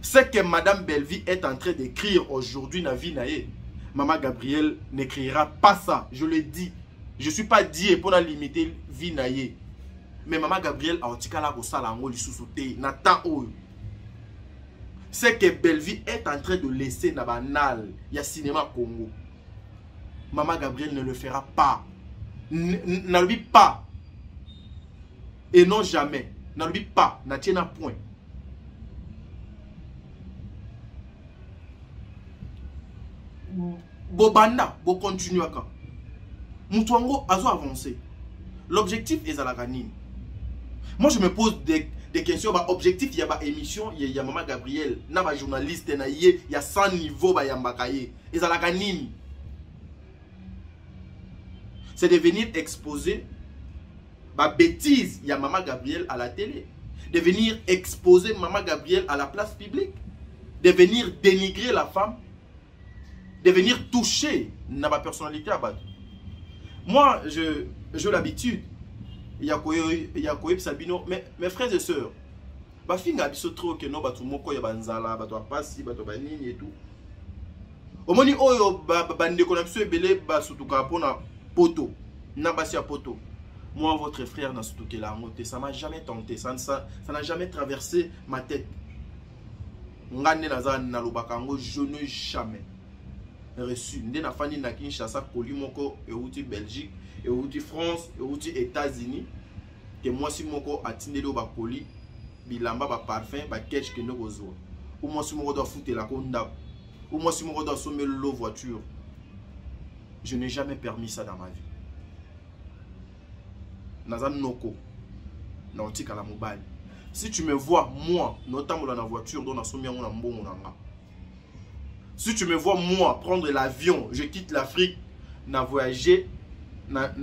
Ce que Madame Bellevue est en train d'écrire aujourd'hui na vie nae. Maman Gabrielle n'écrira pas ça. Je le dis. Je ne suis pas dit pour la limiter vie nae. Mais Maman Gabrielle a Tikala ko salango li sous-souté na temps où c'est que Bellevue est en train de laisser na banal ya cinéma Congo. Maman Gabrielle ne le fera pas. N'oublie pas. Et non jamais. N'oublie pas. Na tiena point. Bobanda, bo continue à Moutouango a avancé. L'objectif est à la ganine. Moi je me pose des questions. Objectif, il y a une émission, il y a Maman Gabrielle, il y a un journaliste, il y a 100 niveaux, il y a un bakaye. Et ça la ganine. C'est de venir exposer bêtise, il y a Maman Gabrielle à la télé. De venir exposer Maman Gabrielle à la place publique. De venir dénigrer la femme. De venir toucher ma personnalité à battre. Moi, j'ai l'habitude. Il y a quoi Sabino, mes frères et sœurs. Ba finga biso trop que non batu moko ya banzala, batu apasi, batu banini et tout. Omoni oyo bande ko na biso ebele ba sutuka pona poto. Na basi ya poto. Moi votre frère na sutuke la ngote, ça m'a jamais tenté, ça n'a jamais traversé ma tête. Ngane nazana na lobakango, je ne jamais reçu. Nde na fani na Kinshasa koli moko euti Belgique, euti France, euti États-Unis. Que moi si moko atindeli ba koli bilamba ba parfum ba ketch que no gozo. Ou moi si moko doit foutre la konda. Ou moi si moko doit sommer l'eau voiture. Je n'ai jamais permis ça dans ma vie. Nazan noko. Na otika la mobile. Si tu me vois moi notamment dans la voiture dont na sommi na mbongo nanga. Si tu me vois moi prendre l'avion, je quitte l'Afrique, na voyager,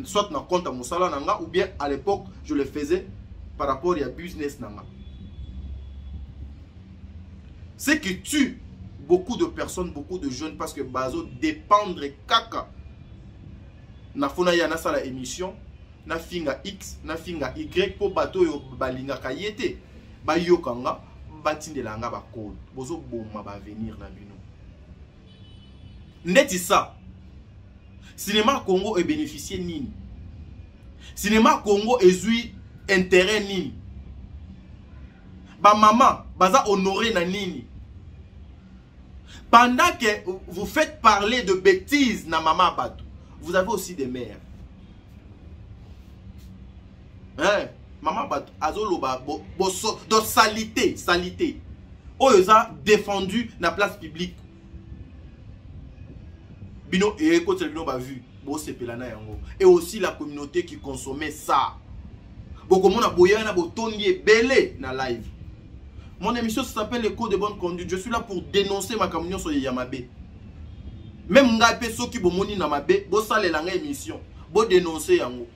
soit na compte à Moussala nanga, ou bien à l'époque je le faisais par rapport à business nanga. C'est que tue beaucoup de personnes, beaucoup de jeunes parce que bazo dépendre kaka. Na fona ya na sala émission, na finga X, na finga Y pour bateau yo balinga kayete, ba yokanga, batindelanga ba code. Bozo boma ba venir na bino. Neti ça. Cinéma Congo est bénéficié nini. Cinéma Congo est eu intérêt nini. Ba maman, baza honoré na nini. Pendant que vous faites parler de bêtises na maman bato, vous avez aussi des mères. Hein? Maman bato, azoloba de salité. Oyoza défendu na place publique. Bino et quand bino ba vu bo sepelana yango et aussi la communauté qui consommait ça. Beaucoup mon aboya na botondi belé na live. Mon émission s'appelle le code de bonne conduite. Je suis là pour dénoncer ma communion sur Yamabe. Même ngape soki bomoni na mabe bo salelanga émission, bo dénoncer yango.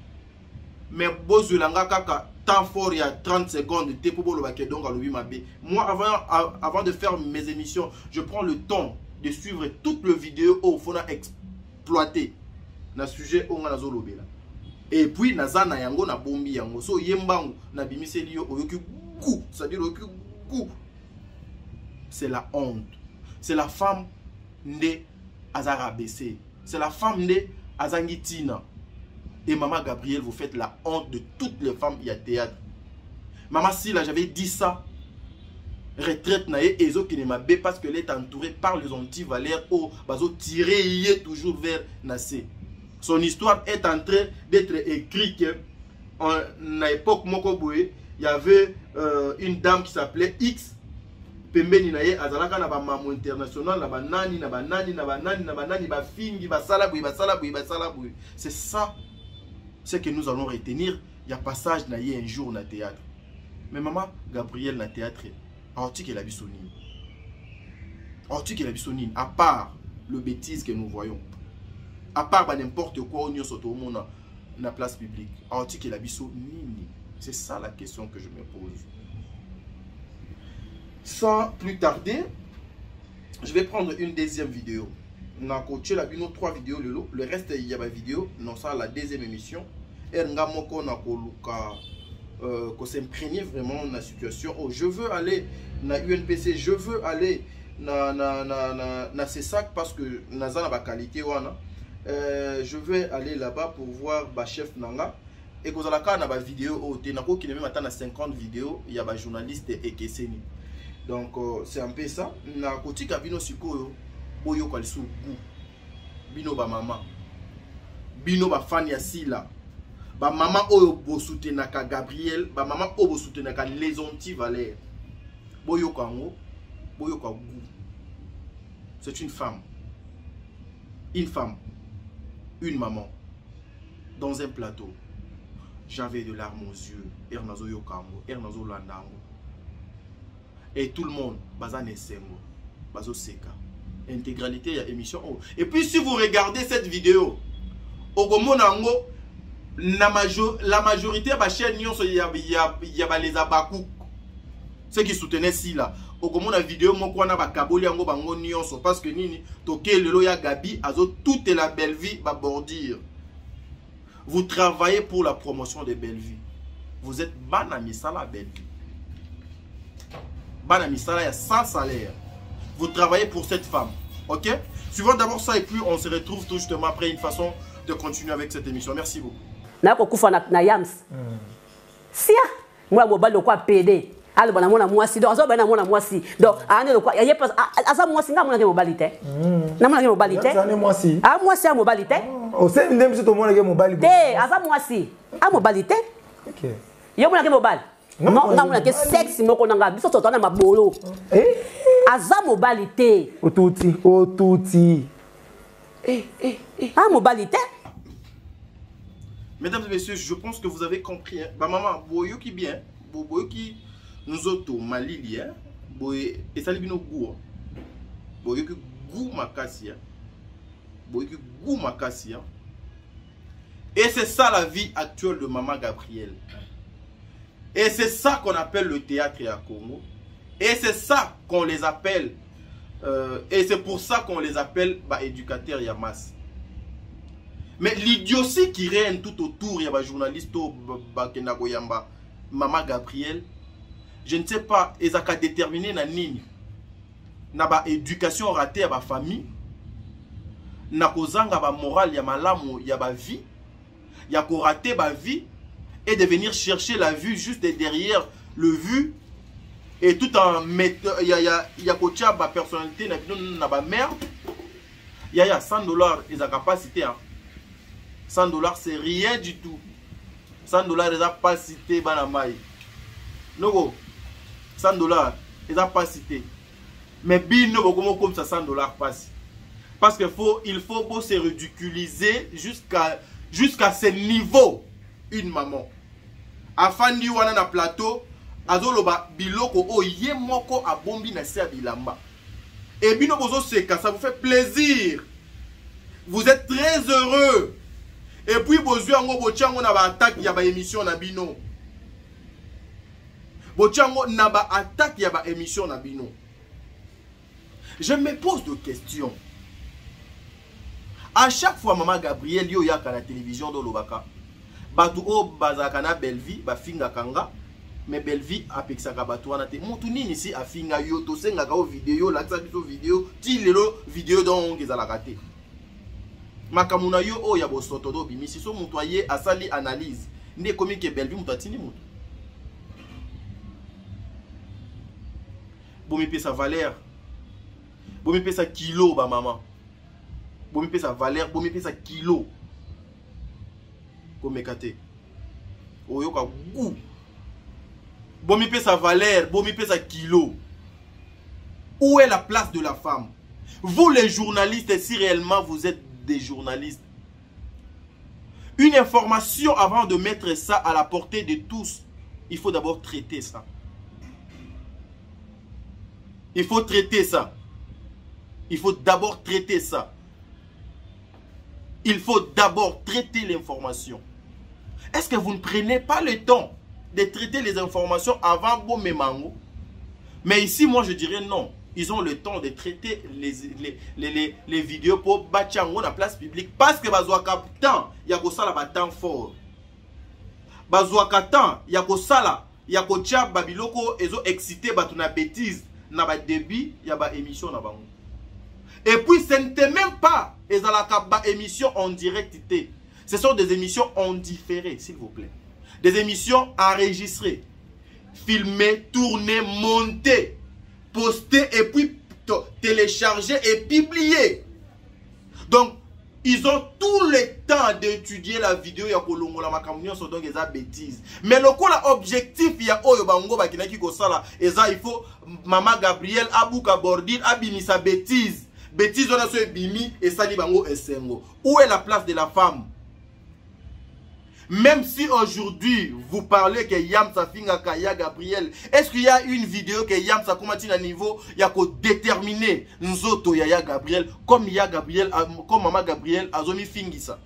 Mais bo zulanga kaka temps fort il y a 30 secondes te pour bo ke donc alobi mabe. Moi avant de faire mes émissions, je prends le temps de suivre toutes les vidéos où il faut exploiter na sujet où on a zolobela. Et puis nazana yango na bombi yango so yembango na bimiseli yo oyoki kou, c'est-à-dire oyoki kou. C'est la honte. C'est la femme nde azara baissé. C'est la femme nde azangitina. Et Maman Gabrielle, vous faites la honte de toutes les femmes il y a théâtre. Maman si là j'avais dit ça. Retraite nae ezo qui ne m'a bé parce qu'elle est entourée par les anti-valères au bazo tiré toujours vers Nassé. Son histoire est en train d'être écrite en époque Mokoboé. Il y avait une dame qui s'appelait X. Pembeni nae azalaka na ba maman international na banani na banani na banani na banani ba fingi ba salaboui ba salaboui ba salaboui. C'est ça ce que nous allons retenir. Il y a passage nae un jour na théâtre. Mais Maman Gabrielle na théâtre. Article la bisonine. Article la bisonine. À part le bêtise que nous voyons. À part n'importe quoi, on y a sauté au monde. la place publique. Antique et la biso nini. C'est ça la question que je me pose. Sans plus tarder, je vais prendre une deuxième vidéo. On a coaché la bino 3 vidéos le reste il y a ma vidéo. Non, ça la deuxième émission. Et nga moko na koluka qu'on s'imprégner vraiment dans la situation. Oh, je veux aller na UNPC, je veux aller na ces sacs parce que naza na ba qualité wana. Je vais aller là-bas pour voir ba chef nanga et que zalaka na ba vidéo au tenako qui même attend 50 vidéos, il y a ba journaliste et keseni. Donc c'est un peu ça. Na koti kabino sikoyo boyo kwalisu gu. Bino ba mama. Bino ba fan ya sila. Ba maman oyo bo soutenaka Gabriel, ba maman oyo bo soutenaka Lesonti Valère. Boyo kango, boyo ka gu. C'est une femme. Une femme. Une maman. Dans un plateau. J'avais de larmes aux yeux. Ernazo yokango, Ernazo landango. Et tout le monde, bazane sengo, bazo seka. Intégralité ya émission. Oh. Et puis si vous regardez cette vidéo, ogomonango la majorité de la chaîne, il y a les abakouk. Ceux qui soutenaient si là. Au moment la vidéo, moi, parce que nini, toke le loya gabi, azo toute la belle vie va bordir. Vous travaillez pour la promotion de belle vie. Vous êtes banami sala belle vie. Banami sala, il y a 100 salaires. Vous travaillez pour cette femme. Ok? Suivons d'abord ça et puis on se retrouve tout justement après une façon de continuer avec cette émission. Merci beaucoup. Nako kufa na yams. Sia, moi mobile quoi PD. Alors bana mona mwasi donc azo bana mona mwasi. Donc ane quoi y a pas aza mwasi nga mona ke mobilité. Na mona ke mobilité. Aza mwasi. Ah mwasi a mobilité. O se ndem si to mona ke mobilité. Te aza mwasi. A mobilité. OK. Yo mona ke mobile. Non, nga mona ke sexe moko nanga biso to na mabolo. Aza mobilité. Otouti. Ah mobilité. Mesdames et messieurs, je pense que vous avez compris. Hein? Bah maman, boyo qui bien, boyo qui nous auto malili, boyo et ça libino goût, boyo qui goût makasi, boyo qui goût makasi. Et c'est ça la vie actuelle de maman Gabriel. Et c'est ça qu'on appelle le théâtre à Congo. Et c'est ça qu'on les appelle. Et c'est pour ça qu'on les appelle bah, éducateurs Yamas. Mais l'idiotie qui règne tout autour, il y a des journalistes, Maman Gabriel, je ne sais pas, ils ont déterminé na nini. Na ba éducation ratée à ma famille. Na kozanga ba morale, ya malamu, ya ba vie. Ya ko raté ba vie. Et de venir chercher la vue juste derrière le vu. Et tout en mettant, il y a ko tia ba personnalité, na ba mère. Il y a $100, ils ont capacité, hein. $100 c'est rien du tout. $100 ils n'ont pas cité Banamaï. Non, $100 ils n'ont pas cité. Mais bino comme ça $100 passe. Parce qu'il faut se ridiculiser jusqu'à ce niveau une maman. Afin de wana na plateau, azoloba biloko o yemoko a bombi na se bilamba. Et bino bozo seka, ça vous fait plaisir. Vous êtes très heureux. Et puis, boziango bochango na ba attaque ya ba émission na bino. Bochango na ba attaque ya ba émission na bino. Je me pose des questions. À chaque fois maman Gabriel yo ya ka la télévision do lobaka. Batu o bazaka na belle vie ba finga kanga. Mais belle vie apexaka batu wana te. Mutu nini si afinga yo to senga ka o vidéo la tsa biso vidéo ti lelo vidéo donc ezala raté. Makamuna yo o ya bosoto do bimisi so mutoye asali analyse ndé komi ke belle vie mutatini mutu bomi pesa valeur bomi pesa kilo ba maman bomi pesa valeur bomi pesa kilo komekate oyo ka goût bomi pesa valeur bomi pesa kilo. Où est la place de la femme? Vous les journalistes, si réellement vous êtes des journalistes, une information avant de mettre ça à la portée de tous, il faut d'abord traiter ça. Il faut traiter ça. Il faut d'abord traiter ça. Il faut d'abord traiter l'information. Est-ce que vous ne prenez pas le temps de traiter les informations avant Bomemango? Mais ici, moi, je dirais non. Ils ont le temps de traiter les vidéos pour Bachango dans la place publique. Parce que Bazouaka temps, il y a un temps fort. Bazouaka temps, il y a un tcha Babiloko, ils ont excité na bêtise, na ba débit, il y a une émission na bango. Et puis, ce n'était même pas des émissions en direct. Ce sont des émissions en différé, s'il vous plaît. Des émissions enregistrées, filmées, tournées, montées, postées et puis téléchargées et publiées. Donc, ils ont tout le temps d'étudier la vidéo. Il y a donc des bêtises. Mais le objectif, il y a il faut Maman Gabriel, Abouka Bordil, Abimisa bêtise. Bêtise, on a ce bimi et Sali Bango et Sengo. Où est la place de la femme? Même si aujourd'hui, vous parlez que Yamsa Finga Kaya Gabriel, est-ce qu'il y a une vidéo que Yamsa Koumati à niveau, il y a qu'à déterminer Nzoto Yaya Gabriel, comme Yaya Gabriel, comme Maman Gabriel, Azomi Fingisa.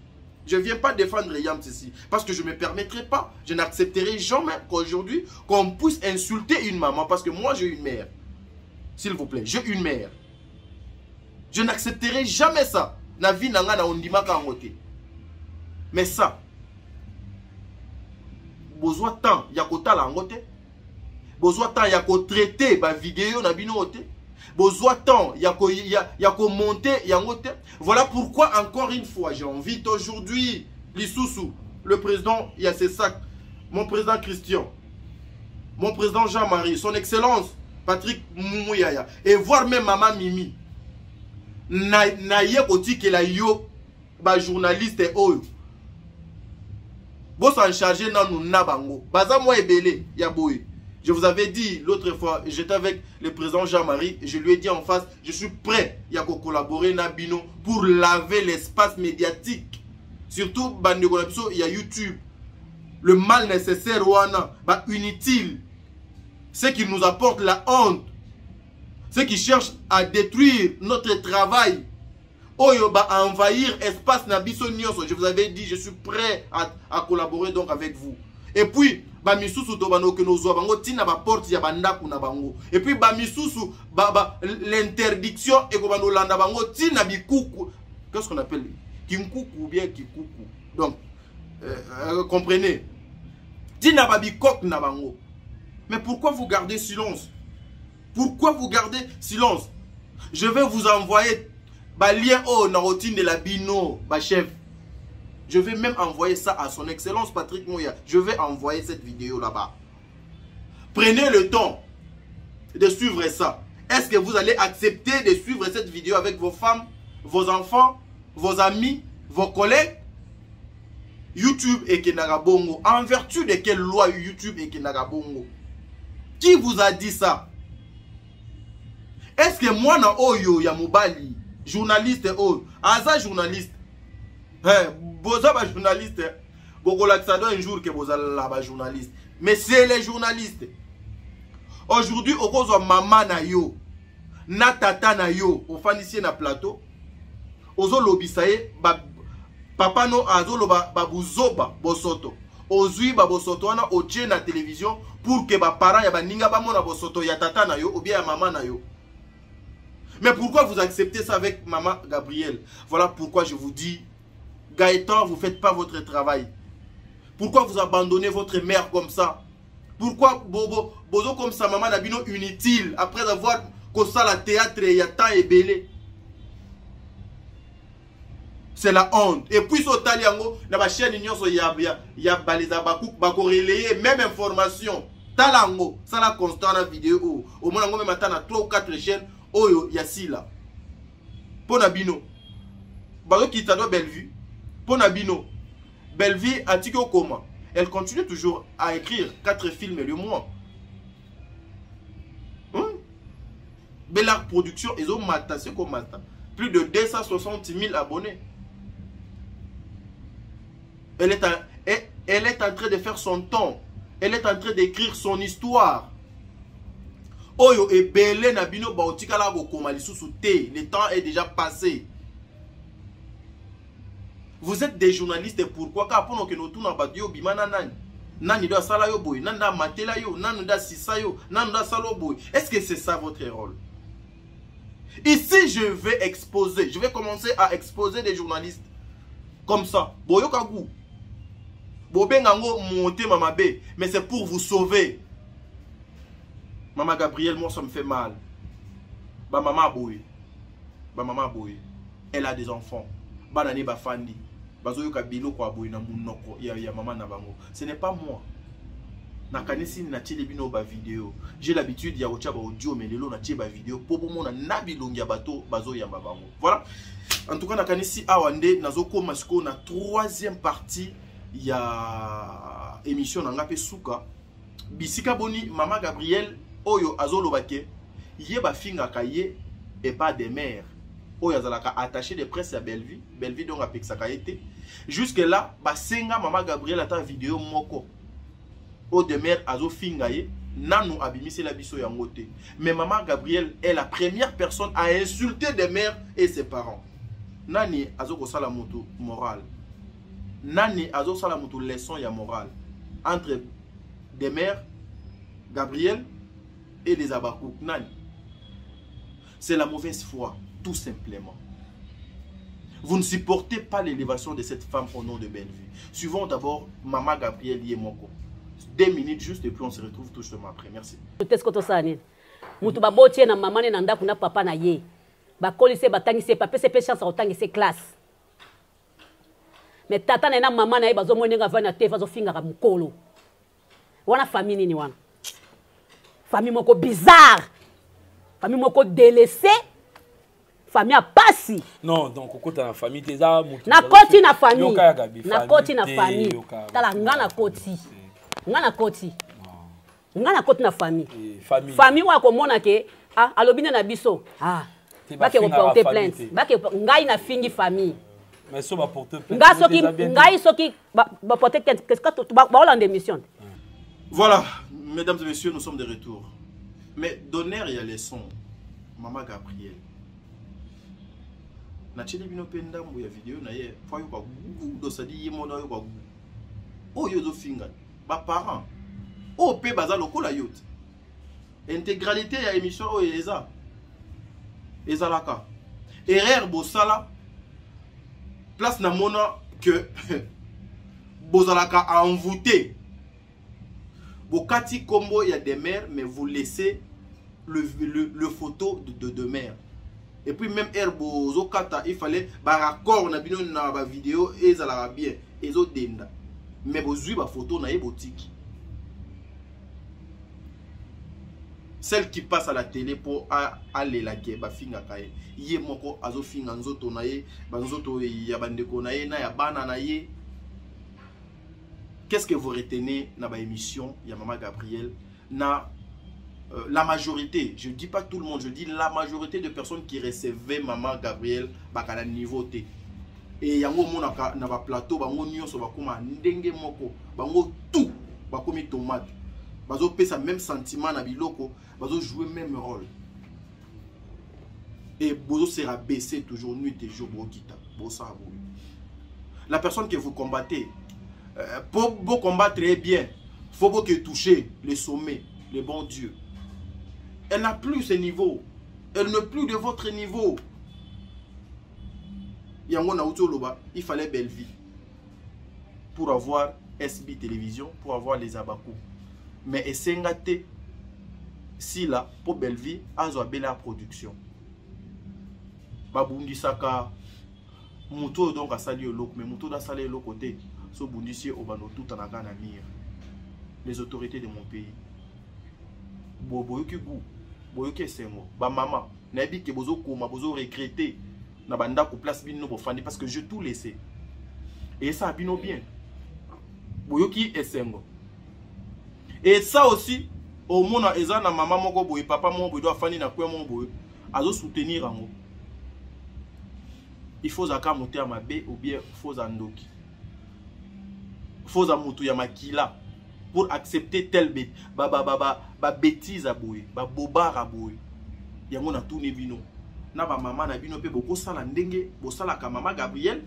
Je ne viens pas défendre Yamsa ici, parce que je ne me permettrai pas, je n'accepterai jamais qu'aujourd'hui, qu'on puisse insulter une maman, parce que moi j'ai une mère. S'il vous plaît, j'ai une mère. Je n'accepterai jamais ça. Na vie nanga na ondima ka ngote. Mais ça, besoin de temps, il y a qu'au la ngote. Besoin de temps, il y a qu'au traiter ba vidéo na binote. Besoin de temps, il y a qu'au monter, il y a ngote. Voilà pourquoi encore une fois, j'invite aujourd'hui Lissoussou, le président, il y a ses sacs, mon président Christian, mon président Jean-Marie, son excellence Patrick Moumouyaya, et voir même Maman Mimi. Na ye koti ke la yo ba journaliste oyo bo s'en charger nan nou na bango baza moi ebele ya boy. Je vous avais dit l'autre fois, j'étais avec le président Jean-Marie, je lui ai dit en face, je suis prêt à collaborer na bino pour laver l'espace médiatique, surtout bande konapso il y a YouTube. Le mal nécessaire wana ba inutile, ce qui nous apporte la honte, ceux qui cherchent à détruire notre travail, à envahir l'espace Nabiso Nyonso. Je vous avais dit, je suis prêt à collaborer donc avec vous. Et puis, et puis, l'interdiction, qu'est-ce qu'on appelle? Kinkoukou ou bien Kikoukou. Donc, comprenez. Mais pourquoi vous gardez silence? Pourquoi vous gardez silence? Je vais vous envoyer lien au narotine de la Bino, chef. Je vais même envoyer ça à son excellence Patrick Mouya. Je vais envoyer cette vidéo là-bas. Prenez le temps de suivre ça. Est-ce que vous allez accepter de suivre cette vidéo avec vos femmes, vos enfants, vos amis, vos collègues? YouTube et Kenagabongo. En vertu de quelle loi YouTube et Kenagabongo? Qui vous a dit ça? Est-ce que moi, na oyo ya mobali, journaliste oyo, aza journaliste, boza ba journaliste, bokolakisa un jour que boza la ba journaliste, mais c'est les journalistes. Aujourd'hui, okozwa mama na yo, na tata na yo, ofanisie na plateau, ozo lobisaye, papa no azo loba babuzoba bosoto, ozui ba bosoto wana oche na télévision pour que ba parents ya ba ninga ba mona bosoto ya tata na yo ou bien ya mama na yo. Mais pourquoi vous acceptez ça avec Maman Gabriel? Voilà pourquoi je vous dis, Gaëtan, vous ne faites pas votre travail. Pourquoi vous abandonnez votre mère comme ça? Pourquoi Bozo comme ça, Maman Nabino inutile, après avoir constaté la théâtre et Yatan et Belé? C'est la honte. Et puis, sur Taliango, dans la chaîne, il y a Baleza Bakouk, Bako relayer, même information. Talango, ça la constant dans la vidéo. Au moins, on a 3 ou 4 chaînes. Oyo Yassila. Ponabino. Baro Kitado Bellevue. Ponabino. Bellevue Atiko Koma. Elle continue toujours à écrire 4 films le mois. Bellard Production, ils ont maté comme matin. Plus de 260 000 abonnés. Elle est en train de faire son temps. Elle est en train d'écrire son histoire. Oyo et belé na bino baotika la go koma lisusu te. Le temps est déjà passé. Vous êtes des journalistes et pourquoi? Car pour nous que nous tournons à Badio Bimana Nani. Nani doit salayo boy, nanda matela yo, nanda da sisayo, nanda salo boy. Est-ce que c'est ça votre rôle? Ici, je vais exposer, je vais commencer à exposer des journalistes comme ça. Boyo kagou. Bobengango monter Mama B, mais c'est pour vous sauver. Maman Gabrielle, moi ça me fait mal. Ba maman boy. Ba maman boy. Elle a des enfants. Ba nani ba fandi. Bazoyo kabilo kwa boy na munoko ya maman na bango. Ce n'est pas moi. Na kanisi na tile bino ba vidéo. J'ai l'habitude ya kocha ba audio mais lelo na tile ba vidéo po mona na bilongi ya bato bazo ya bango. Voilà. En tout cas na kanisi awande nazoko masiko na troisième partie ya émission na ngape suka. Bisika boni Maman Gabrielle oyo azolobake yeba finga kaye et pas des mères. Oyo azalaka attaché de presse à Belleville. Belleville donc a pexaka été. Jusque là, basenga Maman Gabrielle ata vidéo moko. O de mère azo finga ye nanu abimise la biso yangote. Mais Maman Gabrielle est la première personne à insulter des mères et ses parents. Nani azo ko sala moto moral. Nani azo sala moto leçon ya moral entre des mères Gabrielle et les Abakouk. Nani. C'est la mauvaise foi, tout simplement. Vous ne supportez pas l'élévation de cette femme au nom de Bellevue. Suivons d'abord Maman Gabrielle Yemoko. 2 minutes juste et puis on se retrouve tout simplement après. Merci. Mutu babotie na mama ne nanda kuna papa na ye. Ba kolise batangise papa se pe chance otangise classe. Mais tata na mama na ye bazo monenga vana te bazo finga ka mukolo. Wana famille nini wana? Famille moko bizarre. Famille moko délaissée. Famille a passé. Non, donc okota na famille teza mutu. Na koti na famille. Na koti na famille. Tala ngana koti. Ngana koti. Ngana koti na famille. Famille wa komona ke alobine na biso. Bake ko porter plainte. Bake ngai na fingi famille. Mais so ba porter plainte. Ngai soki ba porter plainte. Qu'est-ce que ba en démission. Voilà, mesdames et messieurs, nous sommes de retour. Mais donner il y a les sons. Maman Gabrielle. Na cheli bino penda mbu ya vidéo na ye fa yo kwa gugu do sadi ye mona yo kwa gugu. O yo zo finga ba parents. O pe baza lokola yote. Intégralité ya émission o eza. Ezalaka. Erreur bosala. Place na mona que bozalaka envoûté. Bokati combo il y a des mères mais vous laissez le photo de mère. Et puis même Herbo Zokata, il fallait ba raccord na bino na ba vidéo et ça la bien et zo denda. Mais bozui ba photo na boutique. Celle qui passe à la télé pour aller la guerre ba finga kaye. Yé moko azo finga nzoto na ye, ba nzoto ya bandeko na ye na ya bana na ye. Qu'est-ce que vous retenez dans ma émission ya Maman Gabrielle na la majorité, je dis pas tout le monde, je dis la majorité de personnes qui recevaient Maman Gabrielle bakala niveau T. Et yango monaka na ba plateau bango nyonso bakoma ndenge moko, bango tout bakomi tomate. Bazo pesa même sentiment na biloko, bazo jouer même rôle. Et bozo sera baissé toujours nuit et jour bokita. Bossa abou. La personne que vous combattez pour vous combattre très bien, faut que toucher le sommet, le bon Dieu. Elle n'a plus ce niveau. Elle n'est plus de votre niveau. Il fallait Belleville pour avoir SB Télévision, pour avoir les Abakou. Mais Essengate, si là, pour Belleville, Azo Bella Production. Babundi Saka, Mouto donc a sali au loc, mais Mouto a sali au côté. So Bundisi Obano tout en a les autorités de mon pays. Boyoki Gou, Boyoki Sengo, ba maman, Nabi ke bozo koma, bozo regretter, na banda ko place bin no bofandi parce que je tout laissé. Et ça bino bien. Boyoki Sengo. Et ça aussi, au mona eza na maman moko boy, papa mon boy doit fandi na kwe mon boy, azo soutenir ango. Il faut zaka monter à ma bé ou bien faut andoki. Faut à mutu ya makila pour accepter telle bête ba bêtise à boy ba bobar à boy yango na tout bino na ba maman na bino pe boko sala ndenge bo sala ka Maman Gabrielle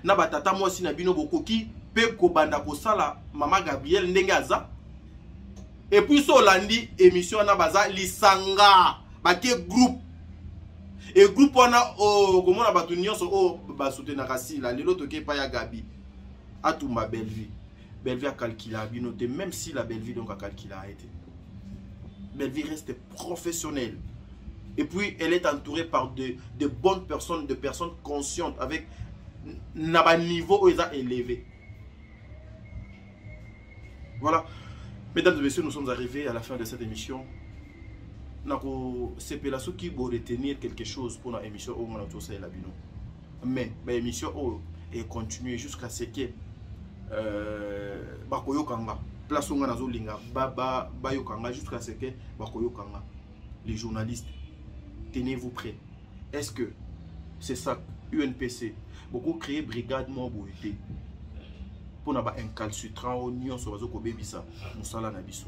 na batata mwasi na bino bokoki pe kobanda kosala mama Gabriel ndenge aza. Et puis so landi émission na baza lisanga baké groupe. Et groupe wana o komona batu nyonso o ba soutenir Kasila lelo toke pa ya Gabi. Atumba Belleville. Belleville a calculé à binoté, même si la Belleville donc a calculé à été. Belleville reste professionnelle. Et puis elle est entourée par de bonnes personnes, de personnes conscientes avec un niveau élevé. Voilà. Mesdames et messieurs, nous sommes arrivés à la fin de cette émission. C'est pour ceux qui vont retenir quelque chose pour notre émission. Mais l'émission est continuée jusqu'à ce que bakoyokanga place on nazo linga bayokanga jusqu'à ce que bakoyokanga. Les journalistes, tenez-vous prêts. Est-ce que c'est ça UNPC beaucoup créé brigade mobilité pour n'avoir un calcitrant au nion sur bazo ko bebisa musala na biso.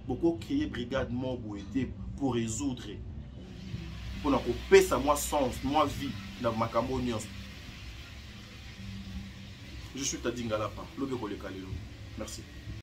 Beaucoup créé brigade mobilité pour résoudre pour na ko pesa moi sens moi vie dans makambo nion. Je suis Tadingalapa, l'obé ko le kalelo. Merci.